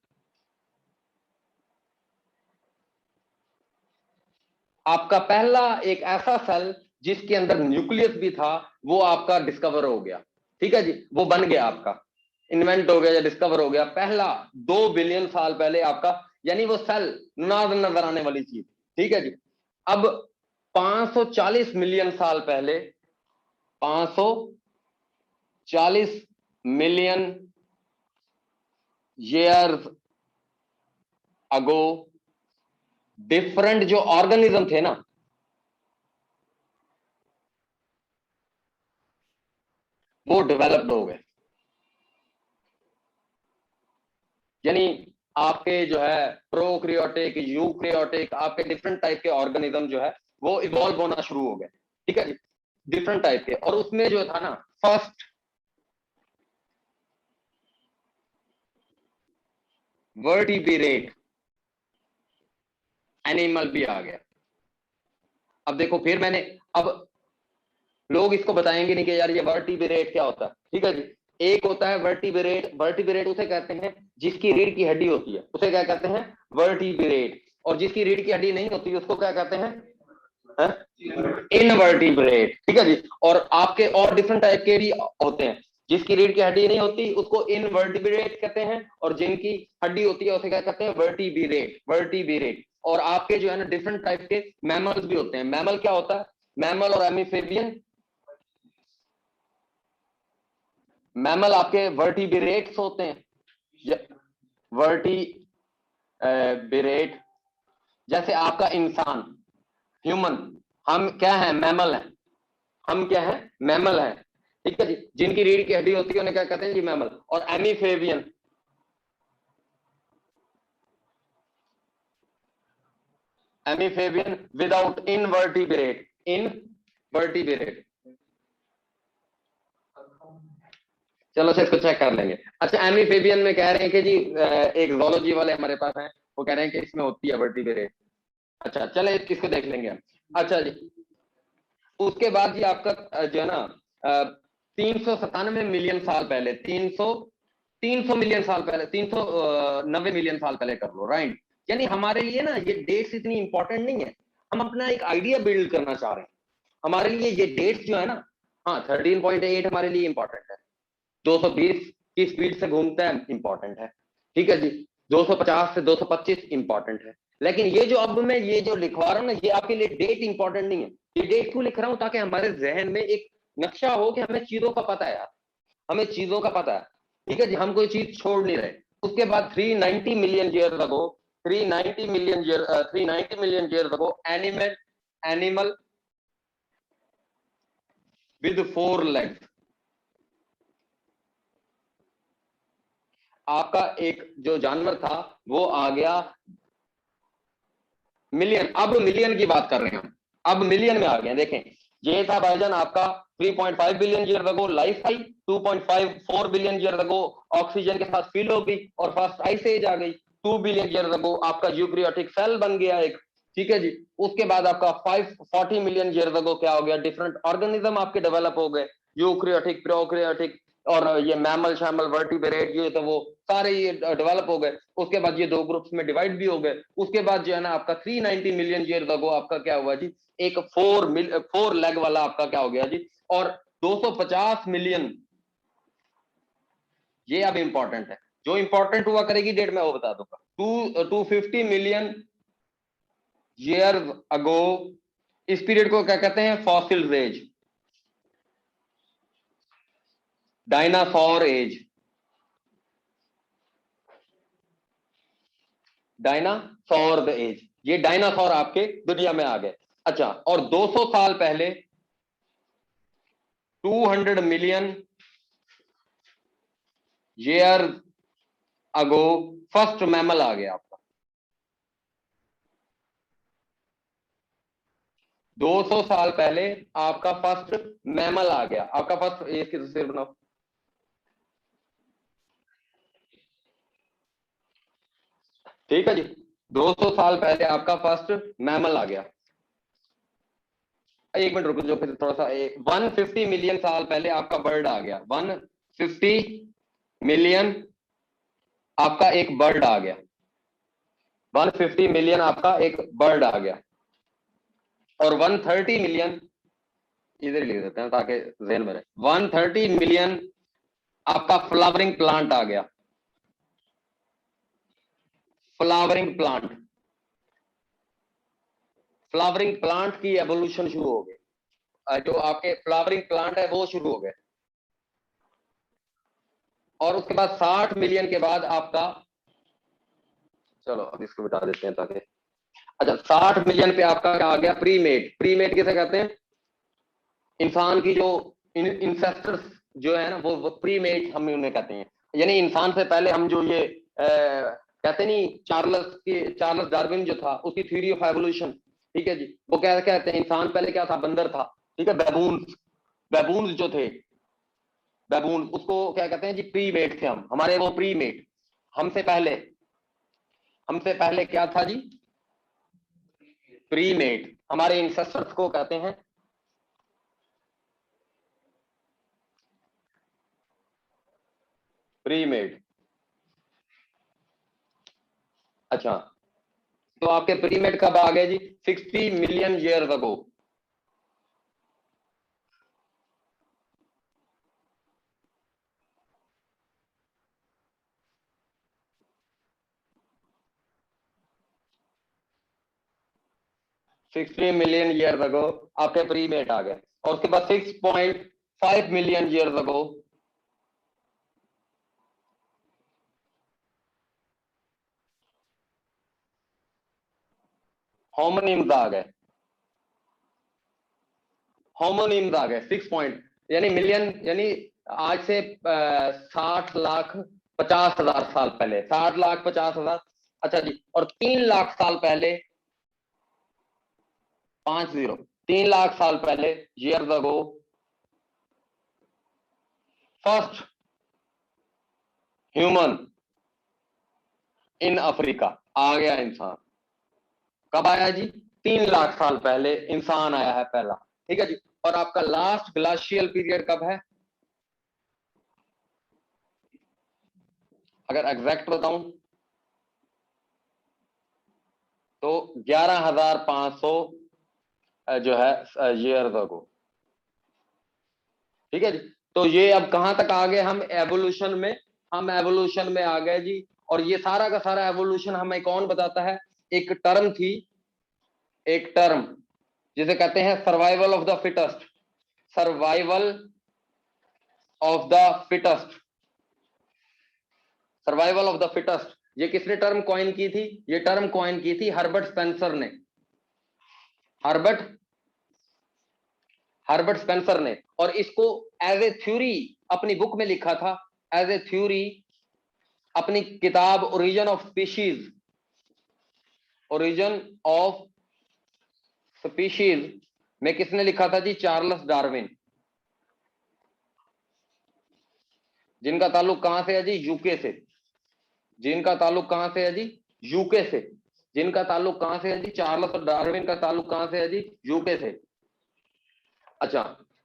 [SPEAKER 1] आपका पहला एक ऐसा सेल जिसके अंदर न्यूक्लियस भी था, वो आपका डिस्कवर हो गया, ठीक है जी, वो बन गया आपका, इन्वेंट हो गया या डिस्कवर हो गया पहला 2 बिलियन साल पहले आपका, यानी वो सेल नजर आने वाली चीज, ठीक है जी। अब 540 मिलियन साल पहले, 540 मिलियन ईयर्स अगो डिफरेंट जो ऑर्गेनिज्म थे ना, वो डेवलप्ड हो गए। यानी आपके जो है प्रोक्रियोटिक, यूक्रियोटिक, आपके डिफरेंट टाइप के ऑर्गेनिज्म जो है वो इवॉल्व होना शुरू हो गए, ठीक है जी, डिफरेंट टाइप के। और उसमें जो था ना फर्स्ट वर्टिब्रेट एनिमल भी आ गया। अब देखो फिर मैंने, अब लोग इसको बताएंगे नहीं कि यार ये वर्टिब्रेट क्या होता है, ठीक है जी। एक होता है वर्टिब्रेट, वर्टिब्रेट उसे कहते हैं जिसकी रीढ़ की हड्डी होती है, उसे क्या कहते हैं, वर्टिब्रेट। और जिसकी रीढ़ की हड्डी नहीं होती उसको क्या कहते हैं, इनवर्टिब्रेट, ठीक है जी। और आपके और डिफरेंट टाइप के भी होते हैं, जिसकी रीढ़ की हड्डी नहीं होती उसको इनवर्टिब्रेट कहते हैं, और जिनकी हड्डी होती है उसे क्या कहते हैं, वर्टिब्रेट, वर्टिब्रेट। और आपके जो है ना डिफरेंट टाइप के मैमल्स भी होते हैं। मैमल क्या होता है, मैमल और एमिफेबियन, मैमल आपके वर्टिब्रेट्स होते हैं, वर्टिब्रेट। जैसे आपका इंसान, ह्यूमन, हम क्या है, मैमल है, हम क्या है, मैमल है, ठीक है जी। जिनकी रीढ़ की हड्डी होती है उन्हें क्या कहते हैं जी, मैमल। और एमीफेबियन, एमीफेबियन विदाउट इनवर्टिब्रेट, इनवर्टिब्रेट। चलो से इसको चेक कर लेंगे। अच्छा, एमीफेबियन में कह रहे हैं कि जी एक जोलॉजी वाले हमारे पास हैं, वो कह रहे हैं कि इसमें होती है वर्टिब्रेट। अच्छा चले इसको देख लेंगे हम। अच्छा जी, उसके बाद जी आपका जो है ना 397 मिलियन साल पहले, 300 मिलियन साल पहले, 390 मिलियन साल पहले कर लो, राइट। यानी हमारे लिए ना ये डेट्स इतनी इंपॉर्टेंट नहीं है, हम अपना एक आइडिया बिल्ड करना चाह रहे हैं। हमारे लिए ये डेट्स जो है ना, हाँ 13.8 हमारे लिए इंपॉर्टेंट है, 220 की स्पीड से घूमता है, इंपॉर्टेंट है, ठीक है जी। 250 से 225 इंपॉर्टेंट है। लेकिन ये जो अब मैं ये जो लिखवा रहा हूँ ना, ये आपके लिए डेट इंपॉर्टेंट नहीं है। ये डेट क्यों लिख रहा हूँ, ताकि हमारे जहन में एक नक्शा हो कि हमें चीजों का पता है यार, हमें चीजों का पता है, ठीक है जी, हम कोई चीज छोड़ नहीं रहे। उसके बाद 390 million year ago, 390 million year ago animal, animal with 4 legs, आपका एक जो जानवर था वो आ गया मिलियन, अब मिलियन की बात कर रहे हैं हम, अब मिलियन में आ गए। देखें, ये था भाईजान आपका 3.5 billion year ago life I, 2.54 billion year ago oxygen के साथ फिल हो गई और फर्स्ट आइस एज आ गई। 2 बिलियन ईयर अगो आपका यूक्रियोटिक सेल बन गया एक, ठीक है जी। उसके बाद आपका 540 मिलियन ईयर अगो क्या हो गया, डिफरेंट ऑर्गेनिज्म आपके डेवलप हो गए, यूक्रियोटिक, प्रोक्रियोटिक, और ये मैमल शैमल वर्टिब्रेट, ये तो वो सारे ये डेवलप हो गए। उसके बाद ये दो ग्रुप्स में डिवाइड भी हो गए। उसके बाद जो है ना आपका 390 मिलियन ईयर अगो आपका क्या हुआ जी, एक 4 लेग वाला आपका क्या हो गया जी, और 250 मिलियन ये अब इंपॉर्टेंट है, जो इंपॉर्टेंट हुआ करेगी डेट मैं वो बता दूंगा। 250 मिलियन ईयर अगो, इस पीरियड को क्या कहते हैं? Fossil age, dinosaur age, dinosaur age, ये डायनासोर आपके दुनिया में आ गए। अच्छा, और 200 साल पहले 200 million year ago first mammal आ गया आपका। 200 साल पहले आपका फर्स्ट मैमल आ गया, आपका फर्स्ट, इसकी तस्वीर बनाओ। ठीक है जी, 200 साल पहले आपका फर्स्ट मैमल आ गया। एक मिनट रुको, जो फिर थोड़ा सा 150 मिलियन साल पहले आपका बर्ड आ गया। 150 मिलियन आपका एक बर्ड आ गया। 150 मिलियन आपका एक बर्ड आ गया। और 130 मिलियन, इधर लिख देते हैं ताकि ज़हन में रहे, 130 मिलियन आपका फ्लावरिंग प्लांट आ गया। फ्लावरिंग प्लांट, फ्लावरिंग प्लांट की एवोल्यूशन शुरू हो गई। जो आपके फ्लावरिंग प्लांट है वो शुरू हो गए। और उसके बाद 60 मिलियन के बाद आपका, चलो अब इसको बता देते हैं ताकि, अच्छा 60 मिलियन पे आपका क्या आ गया? प्रीमेट। प्रीमेट किसे कहते हैं? इंसान की जो इंसेस्टर्स जो है ना, वो प्रीमेट हम उन्हें कहते हैं। यानी इंसान से पहले हम जो ये कहते नहीं, चार्लस डार्विन जो था, उसकी थ्योरी ऑफ एवोल्यूशन, ठीक है जी, वो क्या कहते हैं? इंसान पहले क्या था? बंदर था, ठीक है। बैबून्स, बैबून्स जो थे, बैबून, उसको क्या कहते हैं जी? प्रीमेट थे हम, हमारे वो प्रीमेट। हमसे पहले, हमसे पहले क्या था जी? प्रीमेट। हमारे इंसेस्टर्स को कहते हैं प्रीमेट। अच्छा, तो आपके प्रीमेट कब आ गए जी? 60 million years ago. Sixty million years ago आपके प्रीमेट आ गए। और उसके बाद 6.5 मिलियन ईयर्स अगो होमोनिम्स आ गए। होमोनिम्स आ गए 6 पॉइंट, यानी मिलियन, यानी आज से 60,50,000 साल पहले, 60,50,000। अच्छा जी, और 3 लाख साल पहले, 50, 3 लाख साल पहले years ago first human in Africa आ गया। इंसान कब आया जी? 3 लाख साल पहले इंसान आया है पहला, ठीक है जी। और आपका लास्ट ग्लाशियल पीरियड कब है? अगर एग्जैक्ट बताऊं तो 11,500 जो है ईयर्स अगो, ठीक है जी। तो ये अब कहां तक आ गए हम? एवोल्यूशन में, हम एवोल्यूशन में आ गए जी। और ये सारा का सारा एवोल्यूशन हमें कौन बताता है? एक टर्म थी, एक टर्म जिसे कहते हैं survival of the fittest. Survival of the fittest, survival of the fittest, ये किसने टर्म कॉइन की थी? ये टर्म कॉइन की थी हर्बर्ट स्पेंसर ने। हर्बर्ट हर्बर्ट स्पेंसर ने। और इसको एज ए थ्योरी अपनी बुक में लिखा था, एज ए थ्योरी अपनी किताब origin of species, origin of species में किसने लिखा था जी? चार्ल्स डार्विन, जिनका ताल्लुक कहां से है जी? यूके से। जिनका ताल्लुक कहां से है जी? यूके से। जिनका ताल्लुक कहां से है जी? चार्ल्स डार्विन का ताल्लुक कहां से है जी? यूके से। अच्छा,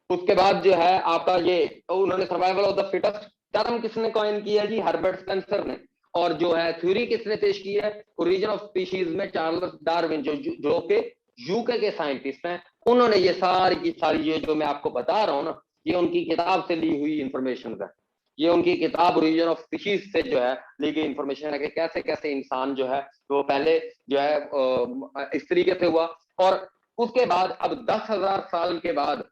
[SPEAKER 1] उसके बाद जो है आपका ये, उन्होंने survival of the fittest term किसने कॉइन किया जी? हर्बर्ट स्पेंसर ने। और जो है थ्योरी किसने पेश की है? ओरिजिन ऑफ स्पीशीज में चार्ल्स डार्विन, जो के यूके के साइंटिस्ट हैं, उन्होंने ये सारी की सारी, ये जो मैं आपको बता रहा हूं ना, ये उनकी किताब से ली हुई इंफॉर्मेशन है। ये उनकी किताब ओरिजिन ऑफ स्पीशीज से जो है ली गई इंफॉर्मेशन है कि कैसे कैसे इंसान जो है वो पहले जो है इस तरीके से हुआ। और उसके बाद अब 10,000 साल के बाद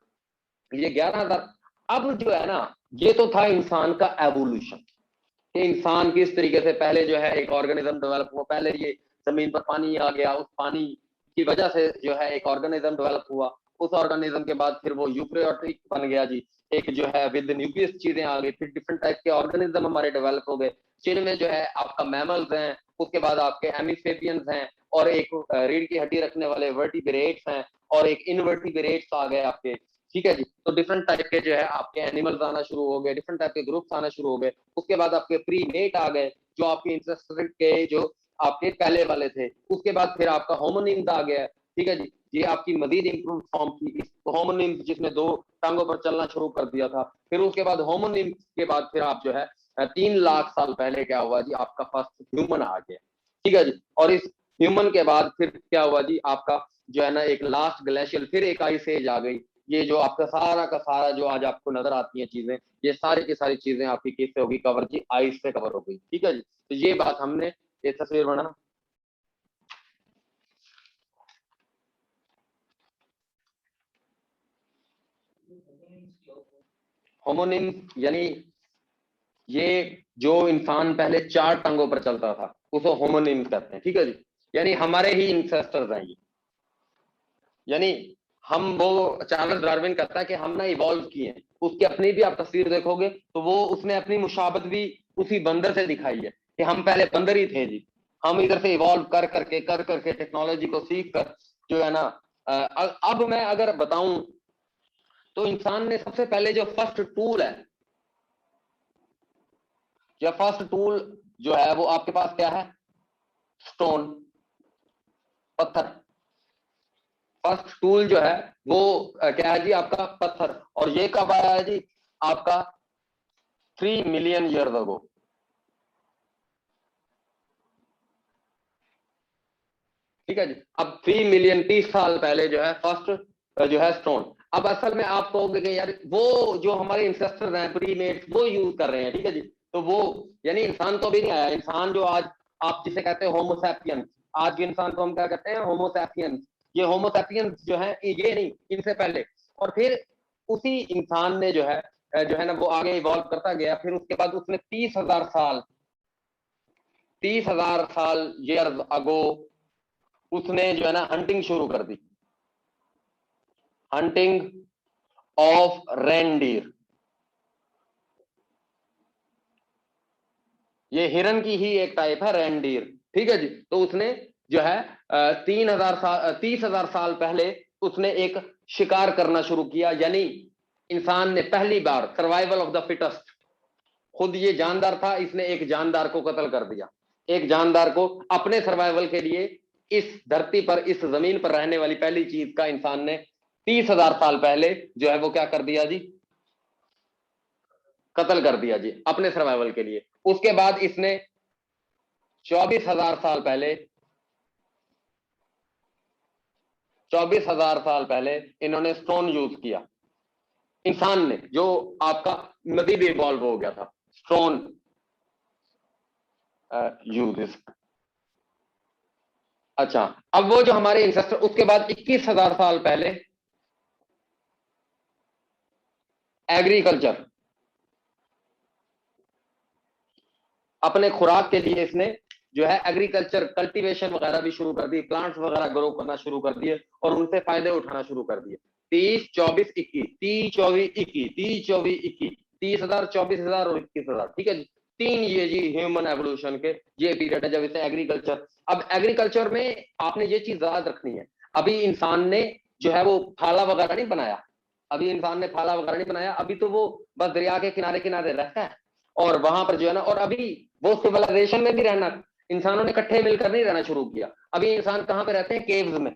[SPEAKER 1] ये 11,000, अब जो है ना, ये तो था इंसान का एवोल्यूशन, कि इंसान किस तरीके से पहले जो है एक ऑर्गेनिज्म डेवलप हुआ, पहले ये जमीन पर पानी आ गया, उस पानी की वजह से जो है एक ऑर्गेनिज्म डेवलप हुआ, उस ऑर्गेनिज्म के बाद फिर वो यूकेरियोटिक बन गया जी, एक जो है विद न्यूक्लियस चीजें आ गई, फिर डिफरेंट टाइप के ऑर्गेनिज्म हमारे डेवलप हो गए, जिनमें जो है आपका मैमल्स हैं, उसके बाद आपके एमिफेबियंस हैं, और एक रीढ़ की हड्डी रखने वाले वर्टिब्रेट्स हैं, और एक इनवर्टिब्रेट्स आ गए आपके। ठीक है जी, तो डिफरेंट टाइप के जो है आपके एनिमल्स आना शुरू हो गए, डिफरेंट टाइप के ग्रुप्स आना शुरू हो गए। उसके बाद आपके प्रीमेट आ गए, जो आपके इंसेस्टर के जो आपके पहले वाले थे। उसके बाद फिर आपका होमोनिम्स आ गया। ठीक है जी, ये आपकी मजीद इंप्रूव फॉर्म थी। होमोनिम्स जिसने 2 टांगों पर चलना शुरू कर दिया था। फिर उसके बाद होमोनिम्स के बाद फिर आप जो है 3 लाख साल पहले क्या हुआ जी, आपका फर्स्ट ह्यूमन आ गया। ठीक है जी, और इस ह्यूमन के बाद फिर क्या हुआ जी, आपका जो है ना एक लास्ट ग्लेशियल, फिर एक आइस एज आ गई। ये जो आपका सारा का सारा जो आज आपको नजर आती है चीजें, ये सारी की सारी चीजें आपकी किससे होगी कवर जी, आइस से कवर हो गई। ठीक है जी, तो ये बात हमने ये तस्वीर बना। होमोनिम यानी ये जो इंसान पहले 4 टांगों पर चलता था उसको होमोनिम कहते हैं। ठीक है जी, यानी हमारे ही इंसेस्टर्स हैं ये। यानी हम, वो चार्ल्स डार्विन कहता है कि हम ना इवॉल्व किए हैं। उसकी अपनी भी आप तस्वीर देखोगे तो वो उसने अपनी मुशाबत भी उसी बंदर से दिखाई है कि हम पहले बंदर ही थे जी। हम इधर से इवॉल्व कर करके टेक्नोलॉजी को सीख कर जो है ना, अब मैं अगर बताऊं तो इंसान ने सबसे पहले जो फर्स्ट टूल है, या फर्स्ट टूल जो है वो आपके पास क्या है, स्टोन, पत्थर। फर्स्ट टूल जो है वो क्या है जी, आपका पत्थर। और ये कब आया है जी, आपका 3 मिलियन ईयर्स अगो। ठीक है जी, अब 3 मिलियन 30 साल पहले जो है फर्स्ट जो है स्टोन। अब असल में आप कहोगे कि यार वो जो हमारे इंसेस्टर्स हैं प्रीमेट्स वो यूज कर रहे हैं। ठीक है जी, तो वो यानी इंसान तो अभी नहीं आया। इंसान जो आज आप जिसे कहते हैं होमोसैपियंस, आज के इंसान को हम क्या कहते हैं, होमोसैपियंस। ये होमोसैपियंस जो है ये नहीं, इनसे पहले। और फिर उसी इंसान ने जो है ना वो आगे इवॉल्व करता गया। फिर उसके बाद उसने 30,000 साल, 30,000 साल ईयर्स अगो उसने जो है ना हंटिंग शुरू कर दी, हंटिंग ऑफ रेनडीर। ये हिरन की ही एक टाइप है रेनडीर। ठीक है जी, तो उसने जो है 3,000 साल 30,000 साल पहले उसने एक शिकार करना शुरू किया। यानी इंसान ने पहली बार सर्वाइवल ऑफ द फिटेस्ट, खुद ये जानदार था, इसने एक जानदार को कत्ल कर दिया। एक जानदार को अपने सर्वाइवल के लिए इस धरती पर, इस जमीन पर रहने वाली पहली चीज का इंसान ने 30,000 साल पहले जो है वो क्या कर दिया जी, कत्ल कर दिया जी अपने सर्वाइवल के लिए। उसके बाद इसने 24,000 साल पहले, 24,000 साल पहले इन्होंने स्टोन यूज किया। इंसान ने, जो आपका मजीद इवॉल्व हो गया था, स्टोन यूज। अच्छा, अब वो जो हमारे इंसेस्टर, उसके बाद 21,000 साल पहले एग्रीकल्चर, अपने खुराक के लिए इसने जो है एग्रीकल्चर कल्टीवेशन वगैरह भी शुरू कर दी, प्लांट्स वगैरह ग्रो करना शुरू कर दिए और उनसे फायदे उठाना शुरू कर दिए। 30 24 21 ठीक है जी, 3 ये जी ह्यूमन एवोल्यूशन के ये पीरियड है जब इसे एग्रीकल्चर। अब एग्रीकल्चर में आपने ये चीज याद रखनी है, अभी इंसान ने जो है वो फाला वगैरह नहीं बनाया। अभी इंसान ने फाला वगैरह नहीं बनाया, अभी तो वो बस दरिया के किनारे किनारे रहता है और वहां पर जो है ना, और अभी वो सिविलाइजेशन में भी रहना, इंसानों ने इकट्ठे मिलकर नहीं रहना शुरू किया। अभी इंसान कहां पे रहते हैं, केव्स में,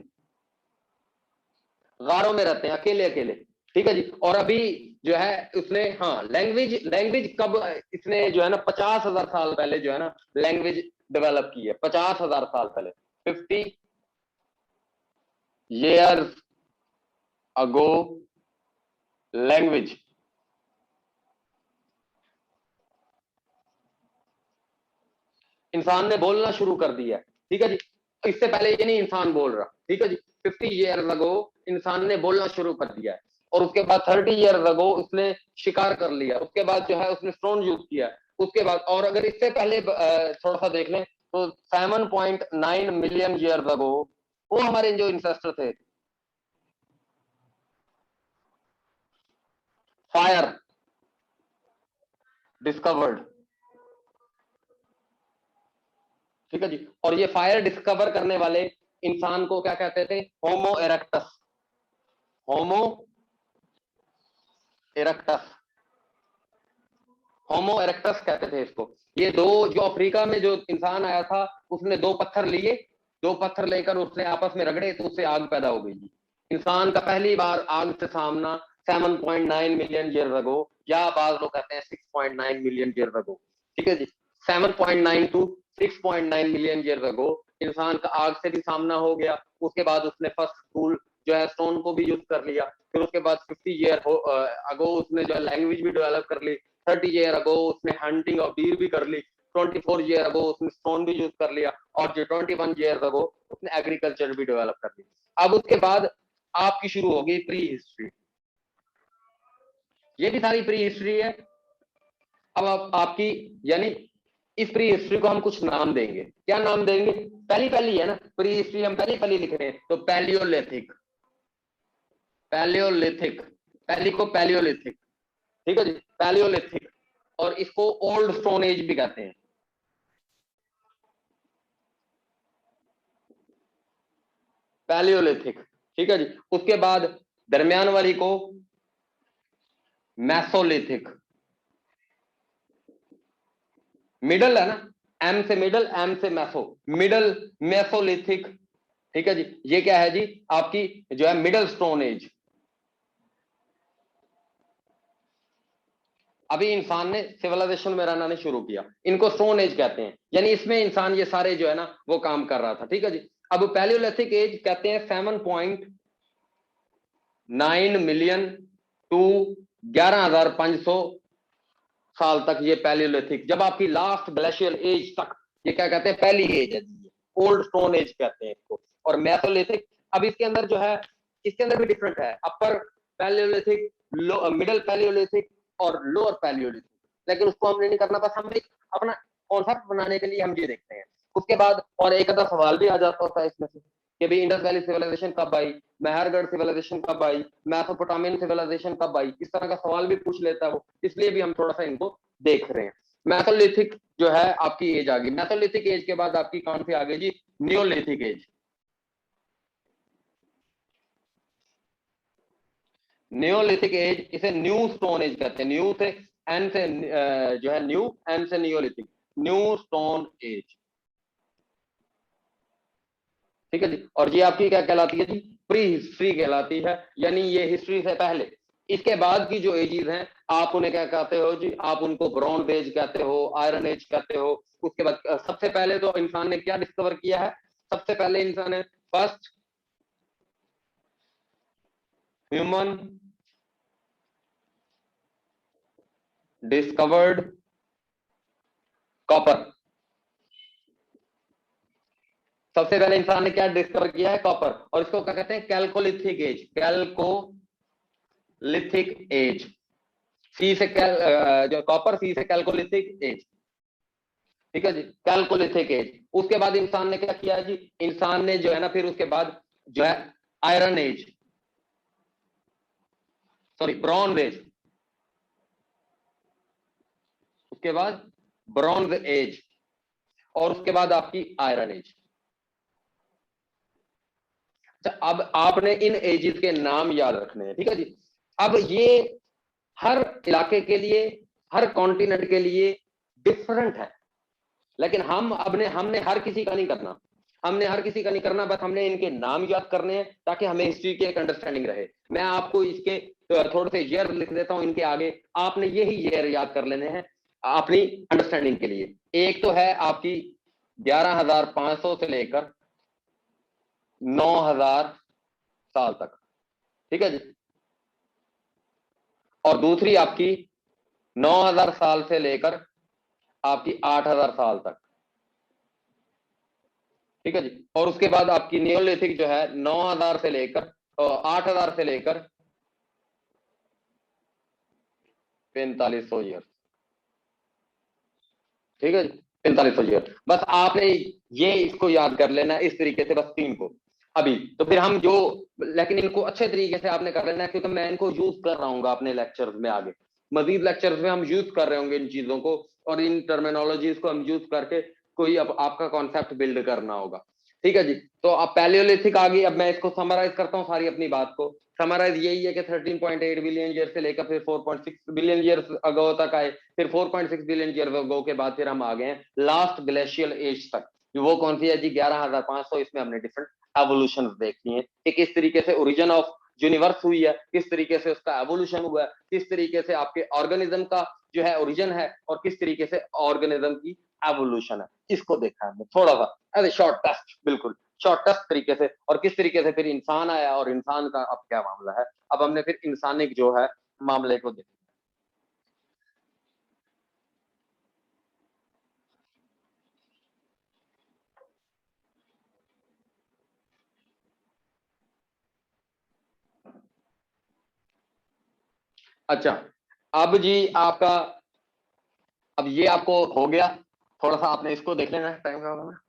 [SPEAKER 1] गारों में रहते हैं अकेले अकेले। ठीक है जी, और अभी जो है उसने, हाँ, लैंग्वेज लैंग्वेज कब इसने जो है ना 50,000 साल पहले जो है ना लैंग्वेज डेवलप की है, 50,000 साल पहले, 50 years अगो लैंग्वेज। इंसान ने बोलना शुरू कर दिया, ठीक है जी। इससे पहले ये नहीं इंसान बोल रहा, ठीक है जी। 50 ईयर्स अगो इंसान ने बोलना शुरू कर दिया है, और उसके बाद 30 ईयर्स अगो उसने शिकार कर लिया, उसके बाद जो है उसने स्टोन यूज किया, उसके बाद, और अगर इससे पहले थोड़ा सा देख लें तो 7.9 मिलियन ईयर्स अगो वो हमारे जो इंसेस्टर थे, फायर डिस्कवर्ड, ठीक है जी। और ये फायर डिस्कवर करने वाले इंसान को क्या कहते थे? होमो इरेक्टस, होमो इरेक्टस, होमो इरेक्टस कहते थे इसको। ये दो, जो अफ्रीका में जो इंसान आया था उसने दो पत्थर लिए, दो पत्थर लेकर उसने आपस में रगड़े तो उससे आग पैदा हो गई जी। इंसान का पहली बार आग से सामना 7.9 मिलियन ईयर अगो, या बाद लोग कहते हैं 6.9 मिलियन ईयर अगो, ठीक है जी। 7.9 टू 6.9 मिलियन ईयर अगो इंसान का आग से भी सामना हो गया। उसके बाद उसने फर्स्ट टूल जो है स्टोन को भी यूज कर लिया। फिर उसके बाद 50 ईयर अगो उसने जो है लैंग्वेज भी डेवलप कर ली। 30 ईयर अगो उसने हंटिंग ऑफ डीर भी कर ली। 24 ईयर अगो उसने स्टोन भी यूज कर लिया, और जो 21 ईयर अगो उसने एग्रीकल्चर भी डेवलप कर ली। अब उसके बाद आपकी शुरू हो गई प्री हिस्ट्री। ये भी सारी प्री हिस्ट्री है। अब आपकी, यानी इस प्री हिस्ट्री को हम कुछ नाम देंगे। क्या नाम देंगे? पहली पहली है ना प्री हिस्ट्री, हम पहली पहली लिख रहे हैं, तो पैलियोलिथिक, पैलियोलिथिक, पहली को पैलियोलिथिक, ठीक है जी, पैलियोलिथिक। और इसको ओल्ड स्टोन एज भी कहते हैं, पैलियोलिथिक, ठीक है जी। उसके बाद दरमियान वाली को मैसोलिथिक, मिडल है ना, एम से मिडल, एम से मैसो, मिडल मैसोलिथिक, ठीक है जी। ये क्या है जी? आपकी जो है मिडल स्टोन एज। अभी इंसान ने सिविलाइजेशन में रहना नहीं शुरू किया, इनको स्टोन एज कहते हैं, यानी इसमें इंसान ये सारे जो है ना वो काम कर रहा था, ठीक है जी। अब पैलियोलिथिक एज कहते हैं 7.9 मिलियन टू 11,500 साल तक ये पैलियोलिथिक, जब आपकी लास्ट ग्लेशियल एज तक, ये क्या कहते हैं? पहली एज है जी, ओल्ड स्टोन एज कहते हैं इसको। और मैसोलिथिक, अब इसके अंदर जो है, इसके अंदर भी डिफरेंट है, अपर पैलियोलिथिक, मिडल पैलियोलिथिक और लोअर पैलियोलिथिक, लेकिन उसको हमने नहीं करना, बस हम एक अपना कॉन्सेप्ट बनाने के लिए हम ये देखते हैं। उसके बाद और एक आधा सवाल भी आ जाता होता है इसमें से कि भाई इंडस वैली सिविलाइजेशन कब आई, मेहरगढ़ सिविलाइजेशन कब आई, मैसोपोटामियन सिविलाइजेशन कब आई, इस तरह का सवाल भी पूछ लेता है वो, इसलिए भी हम थोड़ा सा इनको देख रहे हैं। मैसोलिथिक जो है आपकी एज आ गई। मैसोलिथिक एज के बाद आपकी कौन सी आ गई जी? Neolithic age. नियोलिथिक एज, इसे न्यू स्टोन एज कहते हैं। न्यू से एन से जो है न्यू, एन से नियोलिथिक, न्यू स्टोन एज, ठीक है जी। और ये आपकी क्या कहलाती है जी? प्री हिस्ट्री कहलाती है, यानी ये हिस्ट्री से पहले। इसके बाद की जो एजेस हैं आप उन्हें क्या कहते हो जी? आप उनको ब्रॉन्ज एज कहते हो, आयरन एज कहते हो। उसके बाद सबसे पहले तो इंसान ने क्या डिस्कवर किया है? सबसे पहले इंसान ने फर्स्ट ह्यूमन डिस्कवर्ड कॉपर। सबसे पहले इंसान ने क्या डिस्कवर किया है? कॉपर। और इसको क्या कहते हैं? Chalcolithic age, chalcolithic age. C से जो कॉपर, सी से कैल्कोलिथिक एज, ठीक है जी, कैल्कोलिथिक एज। उसके बाद इंसान ने क्या किया जी? इंसान ने जो है ना फिर उसके बाद जो है iron age, sorry bronze age, उसके बाद ब्रॉन्ज एज, और उसके बाद आपकी आयरन एज। अच्छा, अब आपने इन एजेस के नाम याद रखने हैं, ठीक है जी। अब ये हर इलाके के लिए, हर कॉन्टिनेंट के लिए डिफरेंट है, लेकिन हमने हर किसी का नहीं करना, हमने हर किसी का नहीं करना, बस हमने इनके नाम याद करने हैं ताकि हमें हिस्ट्री की एक अंडरस्टैंडिंग रहे। मैं आपको इसके थोड़े से ईयर लिख देता हूं इनके आगे, आपने यही ईयर याद कर लेने हैं अपनी अंडरस्टैंडिंग के लिए। एक तो है आपकी 11,500 से लेकर 9,000 साल तक, ठीक है जी। और दूसरी आपकी 9,000 साल से लेकर आपकी 8,000 साल तक, ठीक है जी। और उसके बाद आपकी नियोलिथिक जो है 9000 से लेकर 8000 से लेकर 4500 ईयर। ठीक है जी, 4500 ईयर। बस आपने ये इसको याद कर लेना इस तरीके से, बस तीन को। अभी तो फिर हम जो, लेकिन इनको अच्छे तरीके से आपने कर लेना है, क्योंकि मैं इनको यूज कर रहा हूँ अपने लेक्चर्स में, आगे मजीद लेक्चर्स में हम यूज कर रहे होंगे इन चीजों को, और इन टर्मिनोलॉजीज को हम यूज करके कोई अब आपका कॉन्सेप्ट बिल्ड करना होगा। ठीक है जी। तो अब पैलियोलिथिक आ गई। अब मैं इसको समराइज करता हूँ सारी अपनी बात को। समराइज यही है कि 13.8 बिलियन ईयर से लेकर फिर 4.6 बिलियन ईयर अगो तक आए, फिर 4.6 बिलियन ईयर अगो के बाद फिर हम आ गए हैं लास्ट ग्लेशियल एज तक। वो कौन सी है जी? 11,500। इसमें हमने डिफरेंट एवोल्यूशन देखी है कि किस तरीके से ओरिजिन ऑफ यूनिवर्स हुई है, किस तरीके से उसका एवोल्यूशन हुआ है, किस तरीके से आपके ऑर्गेनिज्म का जो है ओरिजिन है, और किस तरीके से ऑर्गेनिज्म की एवोल्यूशन है, इसको देखा हमने थोड़ा सा एज शॉर्ट टेस्ट, बिल्कुल शॉर्ट टेस्ट तरीके से। और किस तरीके से फिर इंसान आया, और इंसान का अब क्या मामला है। अब हमने फिर इंसानिक जो है मामले को देखा। अच्छा, अब जी आपका, अब ये आपको हो गया, थोड़ा सा आपने इसको देख लेना है टाइम का होगा ना,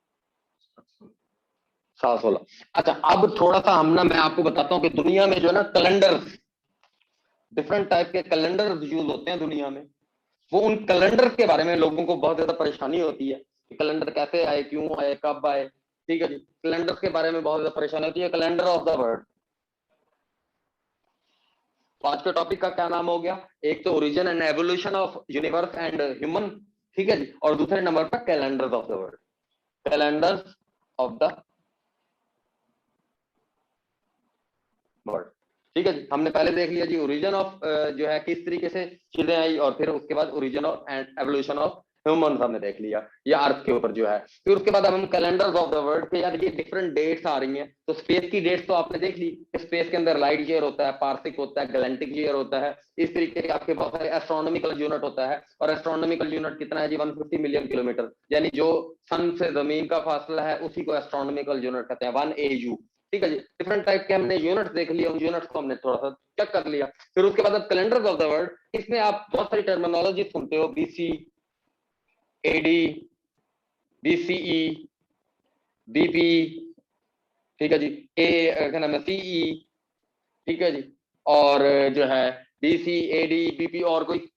[SPEAKER 1] 7:16। अच्छा, अब थोड़ा सा हम ना, मैं आपको बताता हूँ कि दुनिया में जो है ना कैलेंडर, डिफरेंट टाइप के कैलेंडर यूज होते हैं दुनिया में। वो उन कैलेंडर के बारे में लोगों को बहुत ज्यादा परेशानी होती है कि कैलेंडर कैसे आए, क्यों आए, कब आए। ठीक है जी, कैलेंडर के बारे में बहुत ज्यादा परेशानी होती है। कैलेंडर ऑफ द वर्ल्ड, तो आज के टॉपिक का क्या नाम हो गया? एक तो origin and evolution of universe and human, ठीक है जी, और दूसरे नंबर पर calendars of the world, calendars of the word. ठीक है जी, हमने पहले देख लिया जी ओरिजिन ऑफ जो है किस तरीके से चीजें आई, और फिर उसके बाद origin of and evolution of humans हमने देख लिया, ये अर्थ के ऊपर जो है। फिर उसके बाद अब हम कैलेंडर्स ऑफ द वर्ल्ड के, यार ये डिफरेंट डेट्स आ रही हैं। तो स्पेस की डेट्स तो आपने देख ली, स्पेस के अंदर लाइट ईयर होता है, पार्सिक होता है, गैलेंटिक ईयर होता है, इस तरीके के आपके बहुत सारे एस्ट्रोनॉमिकल यूनिट होता है। और एस्ट्रोनॉमिकल यूनिट कितना है जी? 150 मिलियन किलोमीटर, यानी जो सन से जमीन का फासला है उसी को एस्ट्रोनॉमिकल यूनिट कहते हैं, 1 AU। ठीक है जी, डिफरेंट टाइप के हमने यूनिट्स देख लिए, उन यूनिट्स को हमने थोड़ा सा चेक कर लिया। फिर उसके बाद अब कैलेंडर्स ऑफ द वर्ल्ड, इसमें आप बहुत सारी टर्मिनोलॉजी सुनते हो, BC, AD, BCE, BP, ठीक है जी, क्या नाम है, CE, ठीक है जी, और जो है BC, AD, BP, और कोई,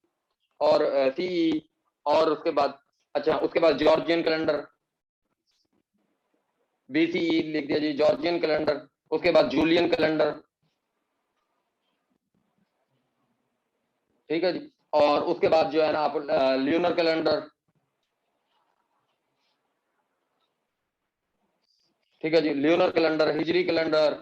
[SPEAKER 1] और CE, और उसके बाद, अच्छा उसके बाद जॉर्जियन कैलेंडर, BCE लिख दिया जी, जॉर्जियन कैलेंडर। उसके बाद जूलियन कैलेंडर, ठीक है जी, और उसके बाद जो है ना आप ल्यूनर कैलेंडर, ठीक है जी, ल्यूनर कैलेंडर, हिजरी कैलेंडर,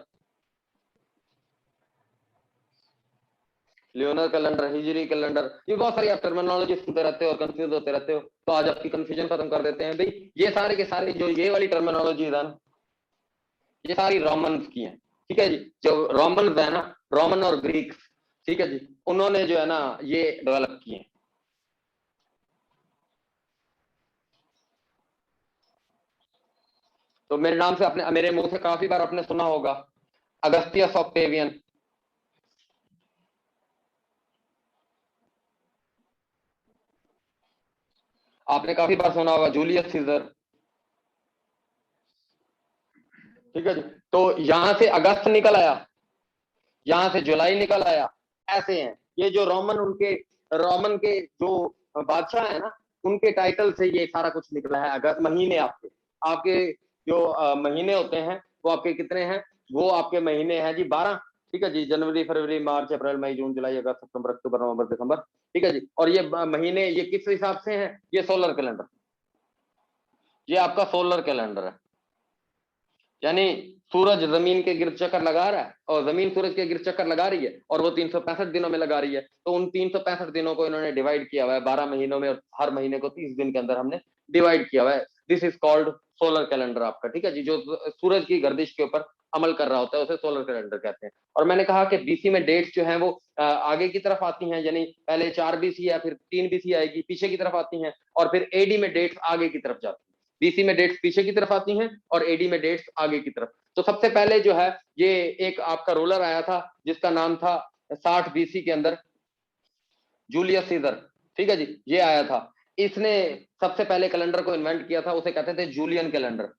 [SPEAKER 1] ल्यूनर कैलेंडर, हिजरी कैलेंडर, ये बहुत सारी आप टर्मिनोलॉजी सुनते रहते हो और कंफ्यूज होते रहते हो। तो आज आपकी कंफ्यूजन खत्म कर देते हैं भाई। ये सारे के सारे जो ये वाली टर्मिनोलॉजी है ना, ये सारी रोमन्स की हैं। ठीक है जी, जो रोमन्स है ना, रोमन और ग्रीक्स, ठीक है जी, उन्होंने जो है ना ये डेवलप किए हैं। तो मेरे नाम से आपने, मेरे मुंह से काफी बार आपने सुना होगा अगस्तियस ऑक्टेवियन, आपने काफी बार सुना होगा जूलियस सीजर। ठीक है जी, तो यहां से अगस्त निकल आया, यहां से जुलाई निकल आया, ऐसे हैं ये जो रोमन, उनके रोमन के जो बादशाह है ना, उनके टाइटल से ये सारा कुछ निकला है। अगस्त महीने, आपके आपके जो महीने होते हैं वो आपके कितने हैं? वो आपके महीने हैं जी 12। ठीक है जी, जनवरी, फरवरी, मार्च, अप्रैल, मई, जून, जुलाई, अगस्त, सितंबर, अक्टूबर, नवंबर, दिसंबर। ठीक है जी, और ये महीने ये किस हिसाब से हैं? ये सोलर कैलेंडर, ये आपका सोलर कैलेंडर है। यानी सूरज जमीन के गिर्द चक्कर लगा रहा है, और जमीन सूरज के गिर्द चक्कर लगा रही है, और वो 365 दिनों में लगा रही है। तो उन 365 दिनों को इन्होंने डिवाइड किया हुआ है 12 महीनों में, और हर महीने को 30 दिन के अंदर हमने डिवाइड किया हुआ है। This is called solar calendar आपका। ठीक है जी, जो सूरज की गर्दिश के ऊपर अमल कर रहा होता है उसे सोलर कैलेंडर कहते हैं। और मैंने कहा कि BC में डेट्स जो है वो आगे की तरफ आती हैं, यानी पहले 4 BC है, फिर 3 BC आएगी, पीछे की तरफ आती हैं, और फिर AD में डेट्स आगे की तरफ जाती हैं। बीसी में डेट्स पीछे की तरफ आती हैं और एडी में डेट्स आगे की तरफ। तो सबसे पहले जो है ये एक आपका रूलर आया था जिसका नाम था 60 बीसी के अंदर, जूलियस सीजर, ठीक है जी, ये आया था। इसने सबसे पहले कैलेंडर को इन्वेंट किया था, उसे कहते थे जूलियन कैलेंडर।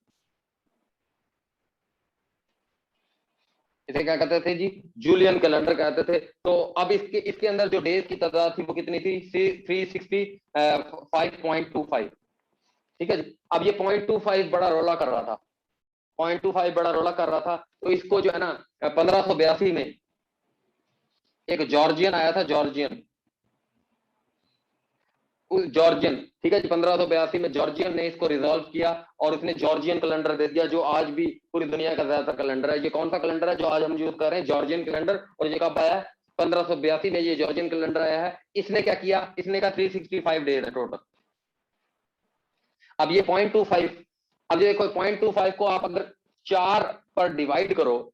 [SPEAKER 1] इसे क्या कहते थे जी? जूलियन कैलेंडर कहते थे। तो अब इसके इसके अंदर जो डेज की तादाद थी वो कितनी थी? 365.25, ठीक है जी। अब ये 0.25 बड़ा रोला कर रहा था, 0.25 बड़ा रोला कर रहा था। तो इसको जो है ना 1582 में एक जॉर्जियन आया था, जॉर्जियन, जॉर्जियन, ठीक है जी, 1582 में जॉर्जियन ने इसको रिजॉल्व किया और उसने जॉर्जियन कैलेंडर दे दिया, जो आज भी पूरी दुनिया का ज्यादातर कैलेंडर है। ये कौन सा कैलेंडर है जो आज हम यूज कर रहे हैं? Georgian calendar. और ये कब आया है? 1582 में ये जॉर्जियन कैलेंडर आया है। इसने क्या किया? इसने कहा 365 डेज है टोटल। अब ये 0.25, अब ये देखो 0.25 को आप अगर 4 पर डिवाइड करो,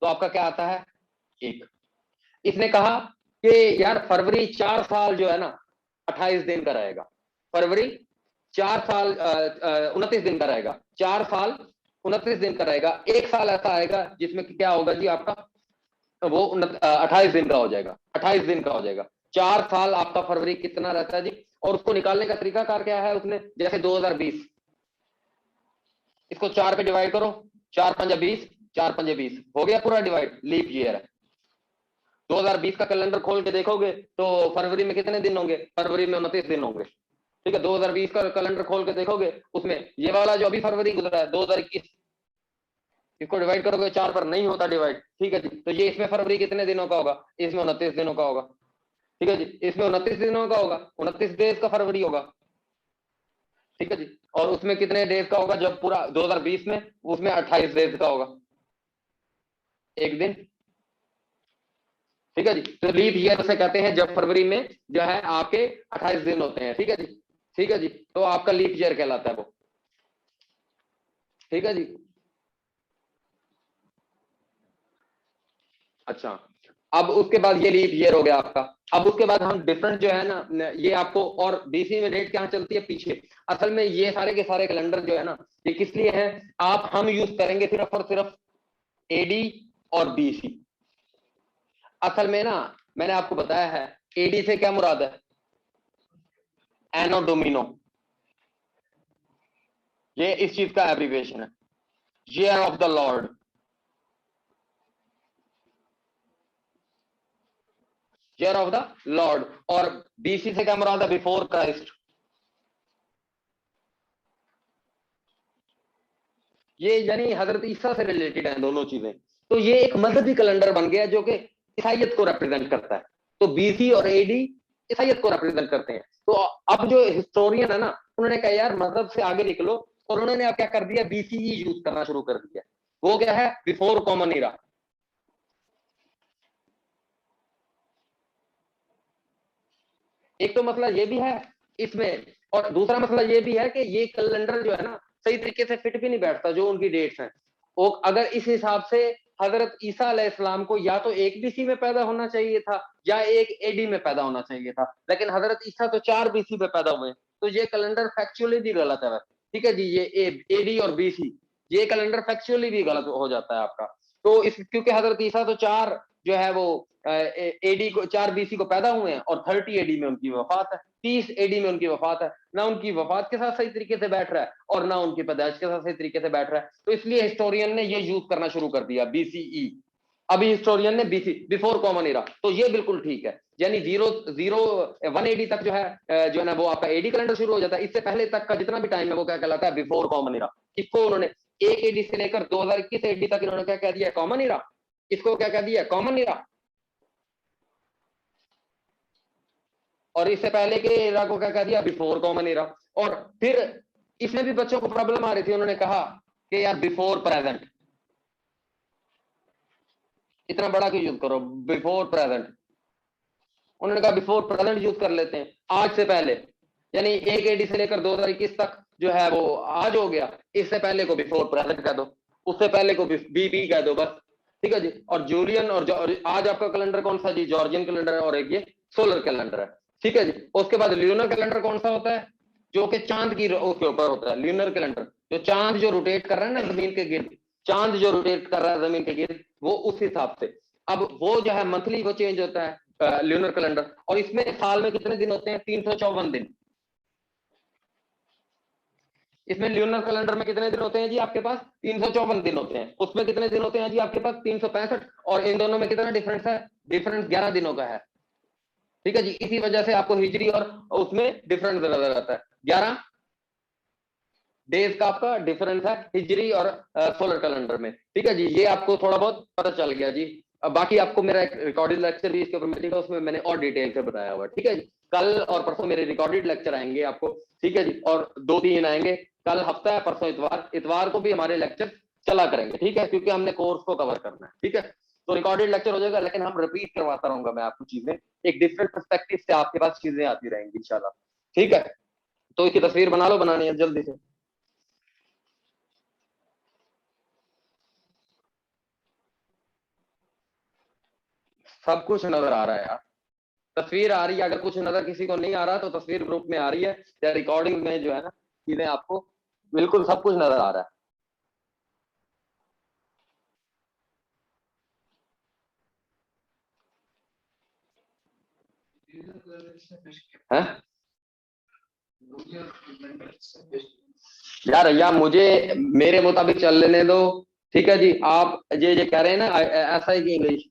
[SPEAKER 1] तो आपका क्या आता है? 1। इसने कहा कि यार फरवरी 4 साल जो है ना 28 दिन का रहेगा। फरवरी 4 साल 29 दिन का रहेगा, 4 साल 29 दिन का रहेगा। एक साल ऐसा आएगा जिसमें क्या होगा जी आपका? वो 28 दिन का हो जाएगा, 28 दिन का हो जाएगा। 4 साल आपका फरवरी कितना रहता है जी? और उसको निकालने का तरीकाकार क्या है उसने? जैसे 2020, इसको 4 पे डिवाइड करो, 4 पंजा 20, 4 पंजे 20, हो गया पूरा डिवाइड, लीप ईयर है। 2020 का कैलेंडर खोल के देखोगे तो फरवरी में कितने दिन होंगे? फरवरी में 29 दिन होंगे, ठीक है। 2020 का कैलेंडर खोल के देखोगे, उसमें ये वाला जो अभी फरवरी गुजरा है 2021, इसको डिवाइड करोगे 4 पर, नहीं होता डिवाइड, ठीक है जी। तो ये इसमें फरवरी कितने दिनों का होगा? इसमें 29 दिनों का होगा, ठीक है जी। इसमें 29 दिनों का होगा, 29 डेज का फरवरी होगा, ठीक है जी। और उसमें कितने डेज का होगा जब पूरा 2020 में? उसमें 28 डेज का होगा, एक दिन, ठीक है जी। तो लीप ईयर से कहते हैं जब फरवरी में जो है आपके 28 दिन होते हैं, ठीक है जी, ठीक है जी। तो आपका लीप ईयर कहलाता है वो, ठीक है जी। अच्छा, अब उसके बाद ये लीप ईयर हो गया आपका। अब उसके बाद हम डिफरेंट जो है ना, ये आपको, और बीसी में डेट क्या चलती है पीछे। असल में ये सारे के सारे कैलेंडर जो है ना, ये किस लिए है? आप हम यूज करेंगे सिर्फ और सिर्फ एडी और बीसी। असल में ना मैंने आपको बताया है, एडी से क्या मुराद है? एनो डोमिनो, ये इस चीज का एब्रीविएशन है, year of the Lord, year of the Lord. और बीसी से क्या मुराद है? Before Christ. ये यानी हजरत ईसा से रिलेटेड है दोनों चीजें। तो ये एक मजहबी कैलेंडर बन गया जो कि ईसाइयत को रिप्रेजेंट करता है। तो बीसी और एडी ईसाइयत को रिप्रेजेंट करते हैं। तो अब जो हिस्टोरियन है ना, उन्होंने कहा यार मजहब से आगे निकलो, और उन्होंने अब क्या कर दिया? बीसीई यूज करना शुरू कर दिया। वो क्या है? बिफोर कॉमन इरा। एक तो मसला ये भी है इसमें, और दूसरा मसला ये भी है कि ये कैलेंडर जो है ना सही तरीके से फिट भी नहीं बैठता जो उनकी डेट्स हैं। वो अगर इस हिसाब से हजरत ईसा अलैहिस्सलाम को या तो एक बीसी में पैदा होना चाहिए था या एक एडी में पैदा होना चाहिए था, लेकिन हजरत ईसा तो 4 बीसी में पैदा हुए। तो ये कैलेंडर फैक्चुअली भी गलत है, ठीक है जी। ये एडी और बीसी, ये कैलेंडर फैक्चुअली भी गलत हो जाता है आपका। तो इस क्योंकि हजरत ईसा तो 4 जो है वो एडी को, 4 बीसी को पैदा हुए हैं और 30 एडी में उनकी वफात है, 30 एडी में उनकी वफात है। ना उनकी वफात के साथ सही तरीके से बैठ रहा है और ना उनकी पैदाइश के साथ सही तरीके से बैठ रहा है। तो इसलिए हिस्टोरियन ने ये यूज करना शुरू कर दिया, बीसीई। अभी हिस्टोरियन ने बीसी, बिफोर कॉमन इरा। तो ये बिल्कुल ठीक है, यानी 1 एडी तक जो है ना वो आपका एडी कैलेंडर शुरू हो जाता है। इससे पहले तक का जितना भी टाइम है वो क्या कहलाता है? बिफोर कॉमन इरा। इसको उन्होंने 1 एडी से लेकर 2021 एडी तक इन्होंने क्या कह दिया? कॉमन इरा। इसको क्या कह दिया? कॉमन इरा। और इससे पहले के एरा को क्या कह दिया? Before common era. और फिर इसमें भी बच्चों को प्रॉब्लम आ रही थी, उन्होंने कहा कि यार बिफोर प्रेजेंट, इतना बड़ा क्यों यूज करो? Before present. उन्होंने कहा बिफोर प्रेजेंट यूज कर लेते हैं, आज से पहले, यानी 1 एडी से लेकर 2021 तक जो है वो आज हो गया। इससे पहले को बिफोर प्रेजेंट कह दो, उससे पहले को बीबी कह दो बस, ठीक है जी। और जूलियन और आज आपका कैलेंडर कौन सा जी? जॉर्जियन कैलेंडर है, और एक ये सोलर कैलेंडर है, ठीक है जी। उसके बाद ल्यूनर कैलेंडर कौन सा होता है? जो कि चांद की उसके ऊपर होता है, ल्यूनर कैलेंडर, जो चांद जो रोटेट कर रहा है ना जमीन के गिर्द, चांद जो रोटेट कर रहा है जमीन के गिर्द, वो उस हिसाब से। अब वो जो है मंथली वो चेंज होता है ल्यूनर कैलेंडर, और इसमें साल में कितने दिन होते हैं? 354 दिन। इसमें ल्यूनर कैलेंडर में कितने दिन होते हैं जी आपके पास? 354 दिन होते हैं। उसमें कितने दिन होते हैं जी आपके पास? 365। और इन दोनों में कितना डिफरेंस है? डिफरेंस 11 दिनों का है। ठीक है जी, इसी वजह से आपको हिजरी और उसमें डिफरेंस नजर आता है। 11 डेज का आपका डिफरेंस है हिजरी और सोलर कैलेंडर में। ठीक है जी, ये आपको थोड़ा बहुत पता चल गया जी। अब बाकी आपको मेरा एक रिकॉर्डेड लेक्चर भी इसके ऊपर मिलेगा, उसमें मैंने और डिटेल से बताया हुआ। ठीक है जी, कल और परसों मेरे रिकॉर्डेड लेक्चर आएंगे आपको। ठीक है जी, और 2-3 आएंगे, कल हफ्ता है, परसों इतवार, इतवार को भी हमारे लेक्चर चला करेंगे। ठीक है, क्योंकि हमने कोर्स को कवर करना है। ठीक है, तो रिकॉर्डेड लेक्चर हो जाएगा, लेकिन हम रिपीट करवाता रहूंगा मैं आपको चीजें, एक डिफरेंट पर्सपेक्टिव से आपके पास चीजें आती रहेंगी इंशाल्लाह। ठीक है, तो इसकी तस्वीर बना लो, बनानी है जल्दी से। सब कुछ नजर आ रहा है यार, तस्वीर आ रही है। अगर कुछ नजर किसी को नहीं आ रहा तो तस्वीर ग्रुप में आ रही है, या रिकॉर्डिंग में जो है ना चीजें आपको बिल्कुल सब कुछ नजर आ रहा है। हैं? यार या मुझे मेरे मुताबिक चल लेने दो। ठीक है जी, आप ये कह रहे हैं ना ऐसा ही की इंग्लिश,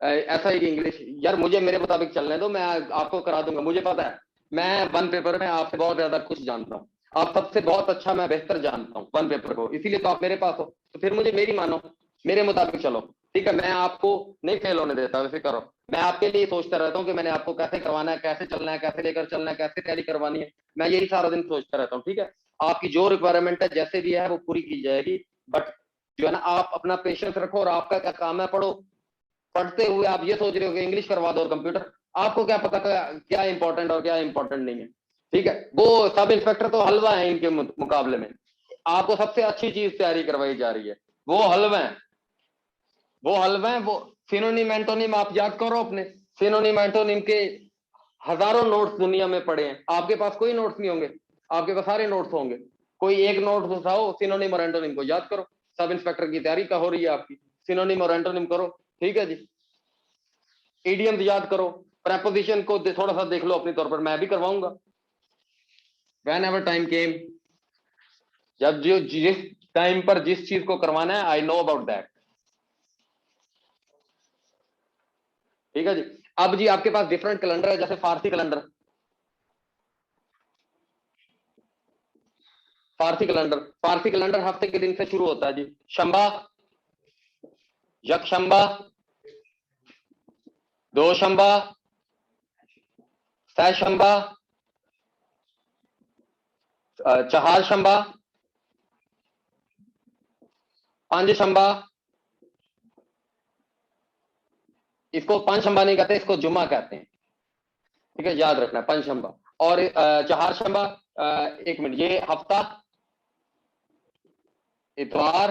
[SPEAKER 1] ऐसा ही की इंग्लिश, यार मुझे मेरे मुताबिक चलने दो, मैं आपको करा दूंगा। मुझे पता है, मैं वन पेपर में आपसे बहुत ज्यादा कुछ जानता हूँ। आप सबसे बहुत अच्छा, मैं बेहतर जानता हूँ वन पेपर को, इसीलिए तो आप मेरे पास हो। तो फिर मुझे मेरी मानो, मेरे मुताबिक चलो। ठीक है, मैं आपको नहीं फेल होने देता, वैसे करो। मैं आपके लिए सोचता रहता हूँ कि मैंने आपको कैसे करवाना है, कैसे चलना है, कैसे लेकर चलना है, कैसे तैयारी करवानी है। मैं यही सारा दिन सोचता रहता हूँ। ठीक है, आपकी जो रिक्वायरमेंट है जैसे भी है वो पूरी की जाएगी। बट जो है ना, आप अपना पेशेंस रखो, और आपका क्या काम है, पढ़ो। पढ़ते हुए आप ये सोच रहे हो कि इंग्लिश करवा दो और कंप्यूटर, आपको क्या पता क्या इंपॉर्टेंट और क्या इंपॉर्टेंट नहीं है। ठीक है, वो सब इंस्पेक्टर तो हलवा है इनके मुकाबले में। आपको सबसे अच्छी चीज तैयारी करवाई जा रही है, वो हलवा है। वो हलवा है, वो सिनोनिम एंटोनिम आप याद करो अपने। सिनोनिम एंटोनिम के हजारों नोट्स दुनिया में पड़े हैं, आपके पास कोई नोट्स नहीं होंगे? आपके पास सारे नोट्स होंगे। कोई एक नोट उठाओ, सिनोनिम और एंटोनिम को याद करो। सब इंस्पेक्टर की तैयारी का हो रही है आपकी, सिनोनिम और एंटोनिम करो। ठीक है जी, इडियम्स याद करो, प्रेपोजिशन को थोड़ा सा देख लो अपने तौर पर, मैं भी करवाऊंगा। वैन एवर टाइम केम, जब जो जिस टाइम पर जिस चीज को करवाना है, आई नो अबाउट दैट। ठीक है जी, अब जी आपके पास डिफरेंट कैलेंडर है, जैसे फारसी कैलेंडर। फारसी कैलेंडर हफ्ते के दिन से शुरू होता है जी। शंबा, यकशंबा, दोशंबा, सहशंबा, चहार शंबा, पांच शंबा। इसको पांच शंबा नहीं कहते, इसको जुमा कहते हैं। ठीक है, याद रखना, पंचशंबा। और चहार शंबा, एक मिनट, ये हफ्ता, इतवार,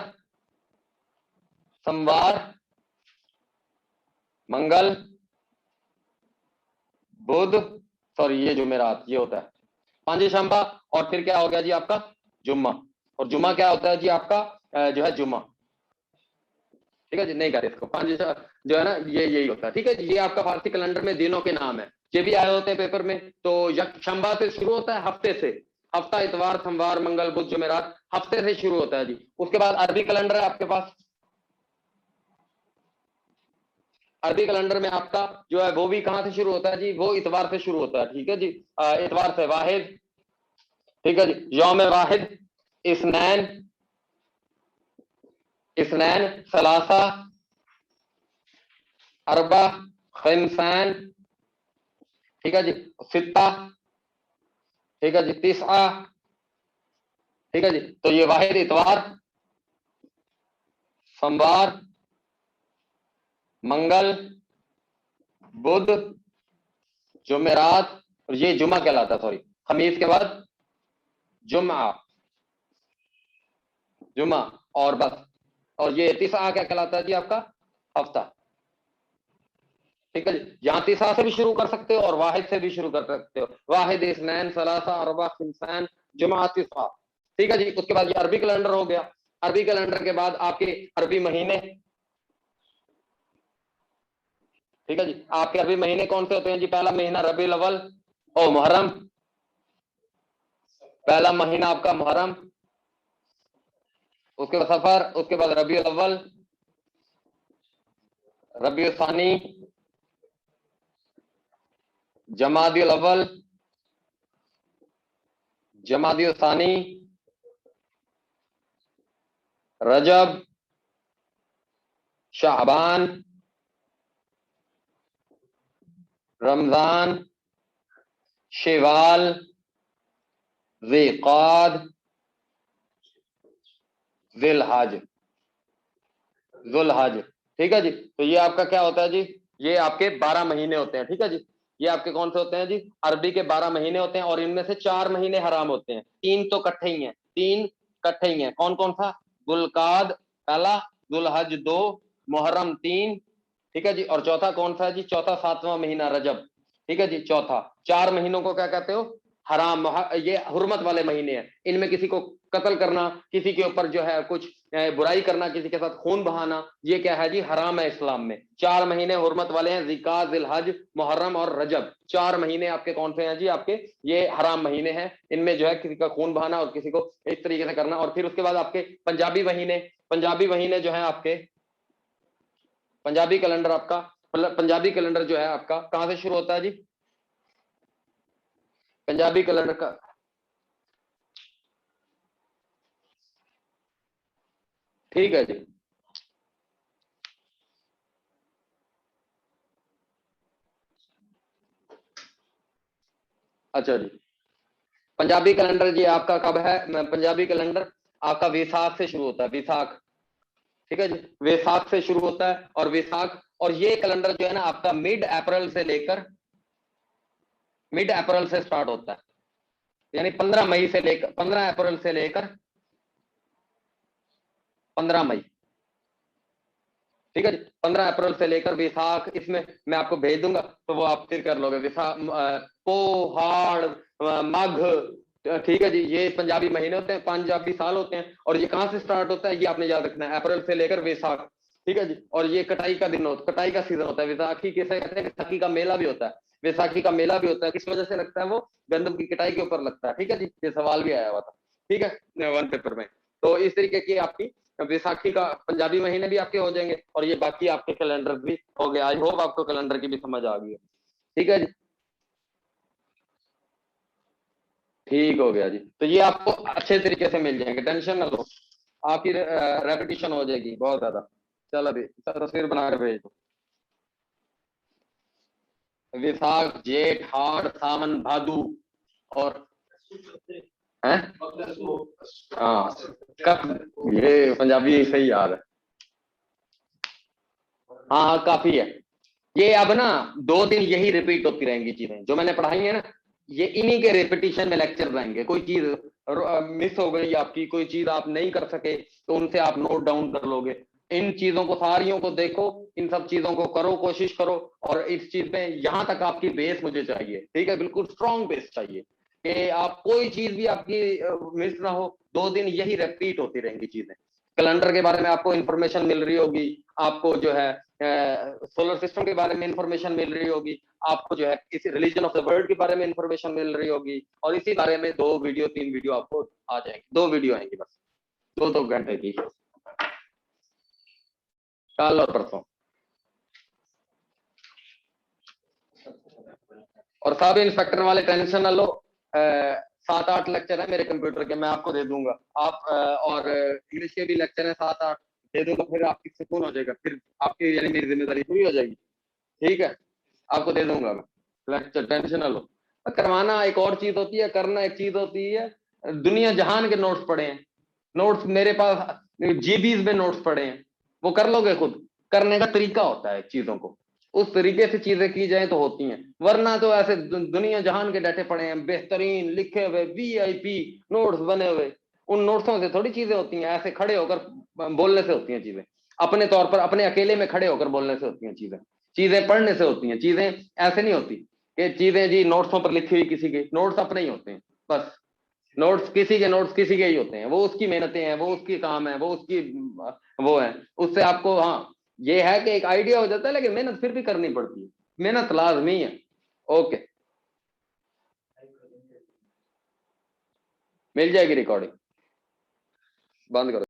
[SPEAKER 1] सोमवार, मंगल, बुध, सॉरी ये जुमेरात, ये होता है पांचशंबा। और फिर क्या हो गया जी आपका? जुम्मा। और जुम्मा क्या होता है जी आपका? जो है जुम्मा। ठीक है जी, नहीं कहते इसको पांच, जो है ना ये यही होता है। ठीक है जी, ये आपका फारसी कैलेंडर में दिनों के नाम है, ये भी आए होते हैं पेपर में। तो यकशंबा से शुरू होता है, हफ्ते से। हफ्ता, इतवार, सोमवार, मंगल, बुध, जुमेरात, हफ्ते से शुरू होता है जी। उसके बाद अरबी कैलेंडर है आपके पास। अरबी कैलेंडर में आपका जो है वो भी कहां से शुरू होता है जी? वो इतवार से शुरू होता है। ठीक है जी, इतवार से वाहिद। ठीक है जी, यौम वाहिद, इसनैन, इसनैन, सलासा, अरबा, खमसान। ठीक है जी, सित्ता। ठीक है जी, तिसआ। ठीक है जी, तो ये वाहिद, इतवार, सोमवार, मंगल, बुध, जुमेरात, और ये जुमा कहलाता है, सॉरी, खमीस के बाद जुमा, जुमा, और बस। और ये तिसआ क्या कहलाता है जी आपका? हफ्ता। ठीक है जी, यातिसा से भी शुरू कर सकते हो और वाहिद से भी शुरू कर सकते हो। वाहिद, इस्नैन, सलासा, अरबा, खिमसान, जुमातिसा। ठीक है जी। उसके बाद ये अरबी कैलेंडर हो गया। अरबी कैलेंडर के बाद आपके अरबी महीने। ठीक है जी, आपके अरबी महीने कौन से होते हैं जी? पहला महीना रबीउल अव्वल और मुहर्रम। पहला महीना आपका मुहर्रम, उसके बाद सफर, उसके बाद रबीउल अव्वल, रबीउल सानी, जमादिउल अव्वल, जमादिउल सानी, रजब, शाबान, रमजान, शेवाल, ज़िलक़ाद, ज़िलहज, ज़ुलहज। ठीक है जी। तो ये आपका क्या होता है जी? ये आपके 12 महीने होते हैं। ठीक है जी। ये आपके कौन से होते हैं जी? अरबी के 12 महीने होते हैं और इनमें से 4 महीने हराम होते हैं, 3 तो इकट्ठे ही हैं, 3 इकट्ठे ही हैं। कौन कौन सा? ज़ुल्क़ाद पहला, ज़ुलहज 2, मुहर्रम 3। ठीक है जी। और चौथा कौन सा है जी? चौथा 7वां महीना रजब। ठीक है जी। चौथा, 4 महीनों को क्या कहते हो? हराम। ये हुर्मत वाले महीने हैं। इनमें किसी को कत्ल करना, किसी के ऊपर जो है कुछ बुराई करना, किसी के साथ खून बहाना, ये क्या है जी? हराम है इस्लाम में। 4 महीने हुर्मत वाले हैं, ज़िलक़ाद, ज़िलहज, मुहर्रम और रजब। 4 महीने आपके कौन से हैं जी? आपके ये हराम महीने हैं। इनमें जो है किसी का खून बहाना और किसी को इस तरीके से करना। और फिर उसके बाद आपके पंजाबी महीने। पंजाबी महीने जो है आपके, पंजाबी कैलेंडर आपका, पंजाबी कैलेंडर जो है आपका कहां से शुरू होता है जी? पंजाबी कैलेंडर का, ठीक है जी। अच्छा जी, पंजाबी कैलेंडर जी आपका कब है? पंजाबी कैलेंडर आपका वैसाख से शुरू होता है, वैसाख। ठीक है जी, वैसाख से शुरू होता है। और वैसाख, और ये कैलेंडर जो है ना आपका मिड अप्रैल से लेकर, मिड अप्रैल से स्टार्ट होता है, यानी 15 मई से लेकर, 15 अप्रैल से लेकर 15 मई। ठीक है जी, 15 अप्रैल से लेकर वैसाख, इसमें मैं आपको भेज दूंगा तो वो आप फिर कर लोगे। वैसाख, पोहाड़, माघ। ठीक है जी, ये पंजाबी महीने होते हैं, पंजाबी साल होते हैं। और ये कहाँ से स्टार्ट होता है ये आपने याद रखना है, अप्रैल से लेकर वैसाख। ठीक है जी। और ये कटाई का दिन होता, कटाई का सीजन होता है। वैसाखी किसे कहते हैं? वैसाखी का मेला भी होता है। वैसाखी का मेला भी होता है, किस वजह से लगता है? वो गंदम की कटाई के ऊपर लगता है। ठीक है जी, ये सवाल भी आया हुआ था। ठीक है, वन पेपर में। तो इस तरीके की आपकी वैसाखी का पंजाबी महीने भी आपके हो जाएंगे और ये बाकी आपके कैलेंडर भी हो गए। आई होप आपको कैलेंडर की भी समझ आ गई है। ठीक है जी, ठीक हो गया जी। तो ये आपको अच्छे तरीके से मिल जाएंगे, टेंशन ना लो। आपकी रेपिटेशन हो जाएगी बहुत ज्यादा। चल अभी तस्वीर बना कर भेज दो। विशाख, जेठ, हाड़, सावन, भादु और हैं? हाँ, कब ये पंजाबी सही याद है। हाँ हाँ, काफी है। ये अब ना 2 दिन यही रिपीट होती रहेंगी चीजें जो मैंने पढ़ाई है ना। ये इन्हीं के रिपीटिशन में लेक्चर रहेंगे। कोई चीज मिस हो गई आपकी, कोई चीज आप नहीं कर सके तो उनसे आप नोट डाउन कर लोगे। इन चीजों को, सारियों को देखो, इन सब चीजों को करो, कोशिश करो। और इस चीज में यहां तक आपकी बेस मुझे चाहिए। ठीक है, बिल्कुल स्ट्रॉन्ग बेस चाहिए कि आप कोई चीज भी आपकी मिस ना हो। 2 दिन यही रिपीट होती रहेंगी चीजें। कैलेंडर के बारे में आपको इंफॉर्मेशन मिल रही होगी, आपको जो है सोलर सिस्टम के बारे में इंफॉर्मेशन मिल रही होगी, आपको जो है इसी रिलीजन ऑफ द वर्ल्ड के बारे में इंफॉर्मेशन मिल रही होगी। और इसी बारे में 2 वीडियो 3 वीडियो आपको आ जाएंगे, 2 वीडियो आएंगी बस, 2-2 घंटे की, कल और परसों। और सब इंस्पेक्टर वाले टेंशन ना लो। 7-8 लेक्चर है मेरे कंप्यूटर के, मैं आपको दे दूंगा। आप और इंग्लिश के भी लेक्चर है 7-8 दे दूंगा, फिर आपकी सुकून हो जाएगा, फिर आपकी यानी मेरी जिम्मेदारी पूरी हो जाएगी। ठीक है, आपको दे दूंगा मैं लेक्चर, टेंशन ना लो। करवाना एक और चीज होती है, करना एक चीज होती है। दुनिया जहान के नोट्स पड़े हैं, नोट्स मेरे पास जीबीज में नोट्स पड़े हैं, वो कर लोगे खुद। करने का तरीका होता है चीजों को, उस तरीके से चीजें की जाए तो होती हैं। वरना तो ऐसे दुनिया जहान के डाटे पड़े हैं, बेहतरीन लिखे हुए वीआईपी नोट्स बने हुए, उन नोट्सों से थोड़ी चीजें होती हैं। ऐसे खड़े होकर बोलने से होती हैं चीजें, अपने तौर पर, अपने अकेले में खड़े होकर बोलने से होती हैं चीजें। चीजें पढ़ने से होती हैं, चीजें ऐसे नहीं होती कि चीजें जी नोट्सों पर लिखी हुई किसी के, नोट्स अपने ही होते हैं बस। नोट्स किसी के, नोट्स किसी के ही होते हैं, वो उसकी मेहनतें हैं, वो उसकी काम है, वो उसकी वो है। उससे आपको हाँ ये है कि एक आइडिया हो जाता है, लेकिन मेहनत फिर भी करनी पड़ती है, मेहनत लाजमी है। ओके, मिल जाएगी रिकॉर्डिंग, बंद करो।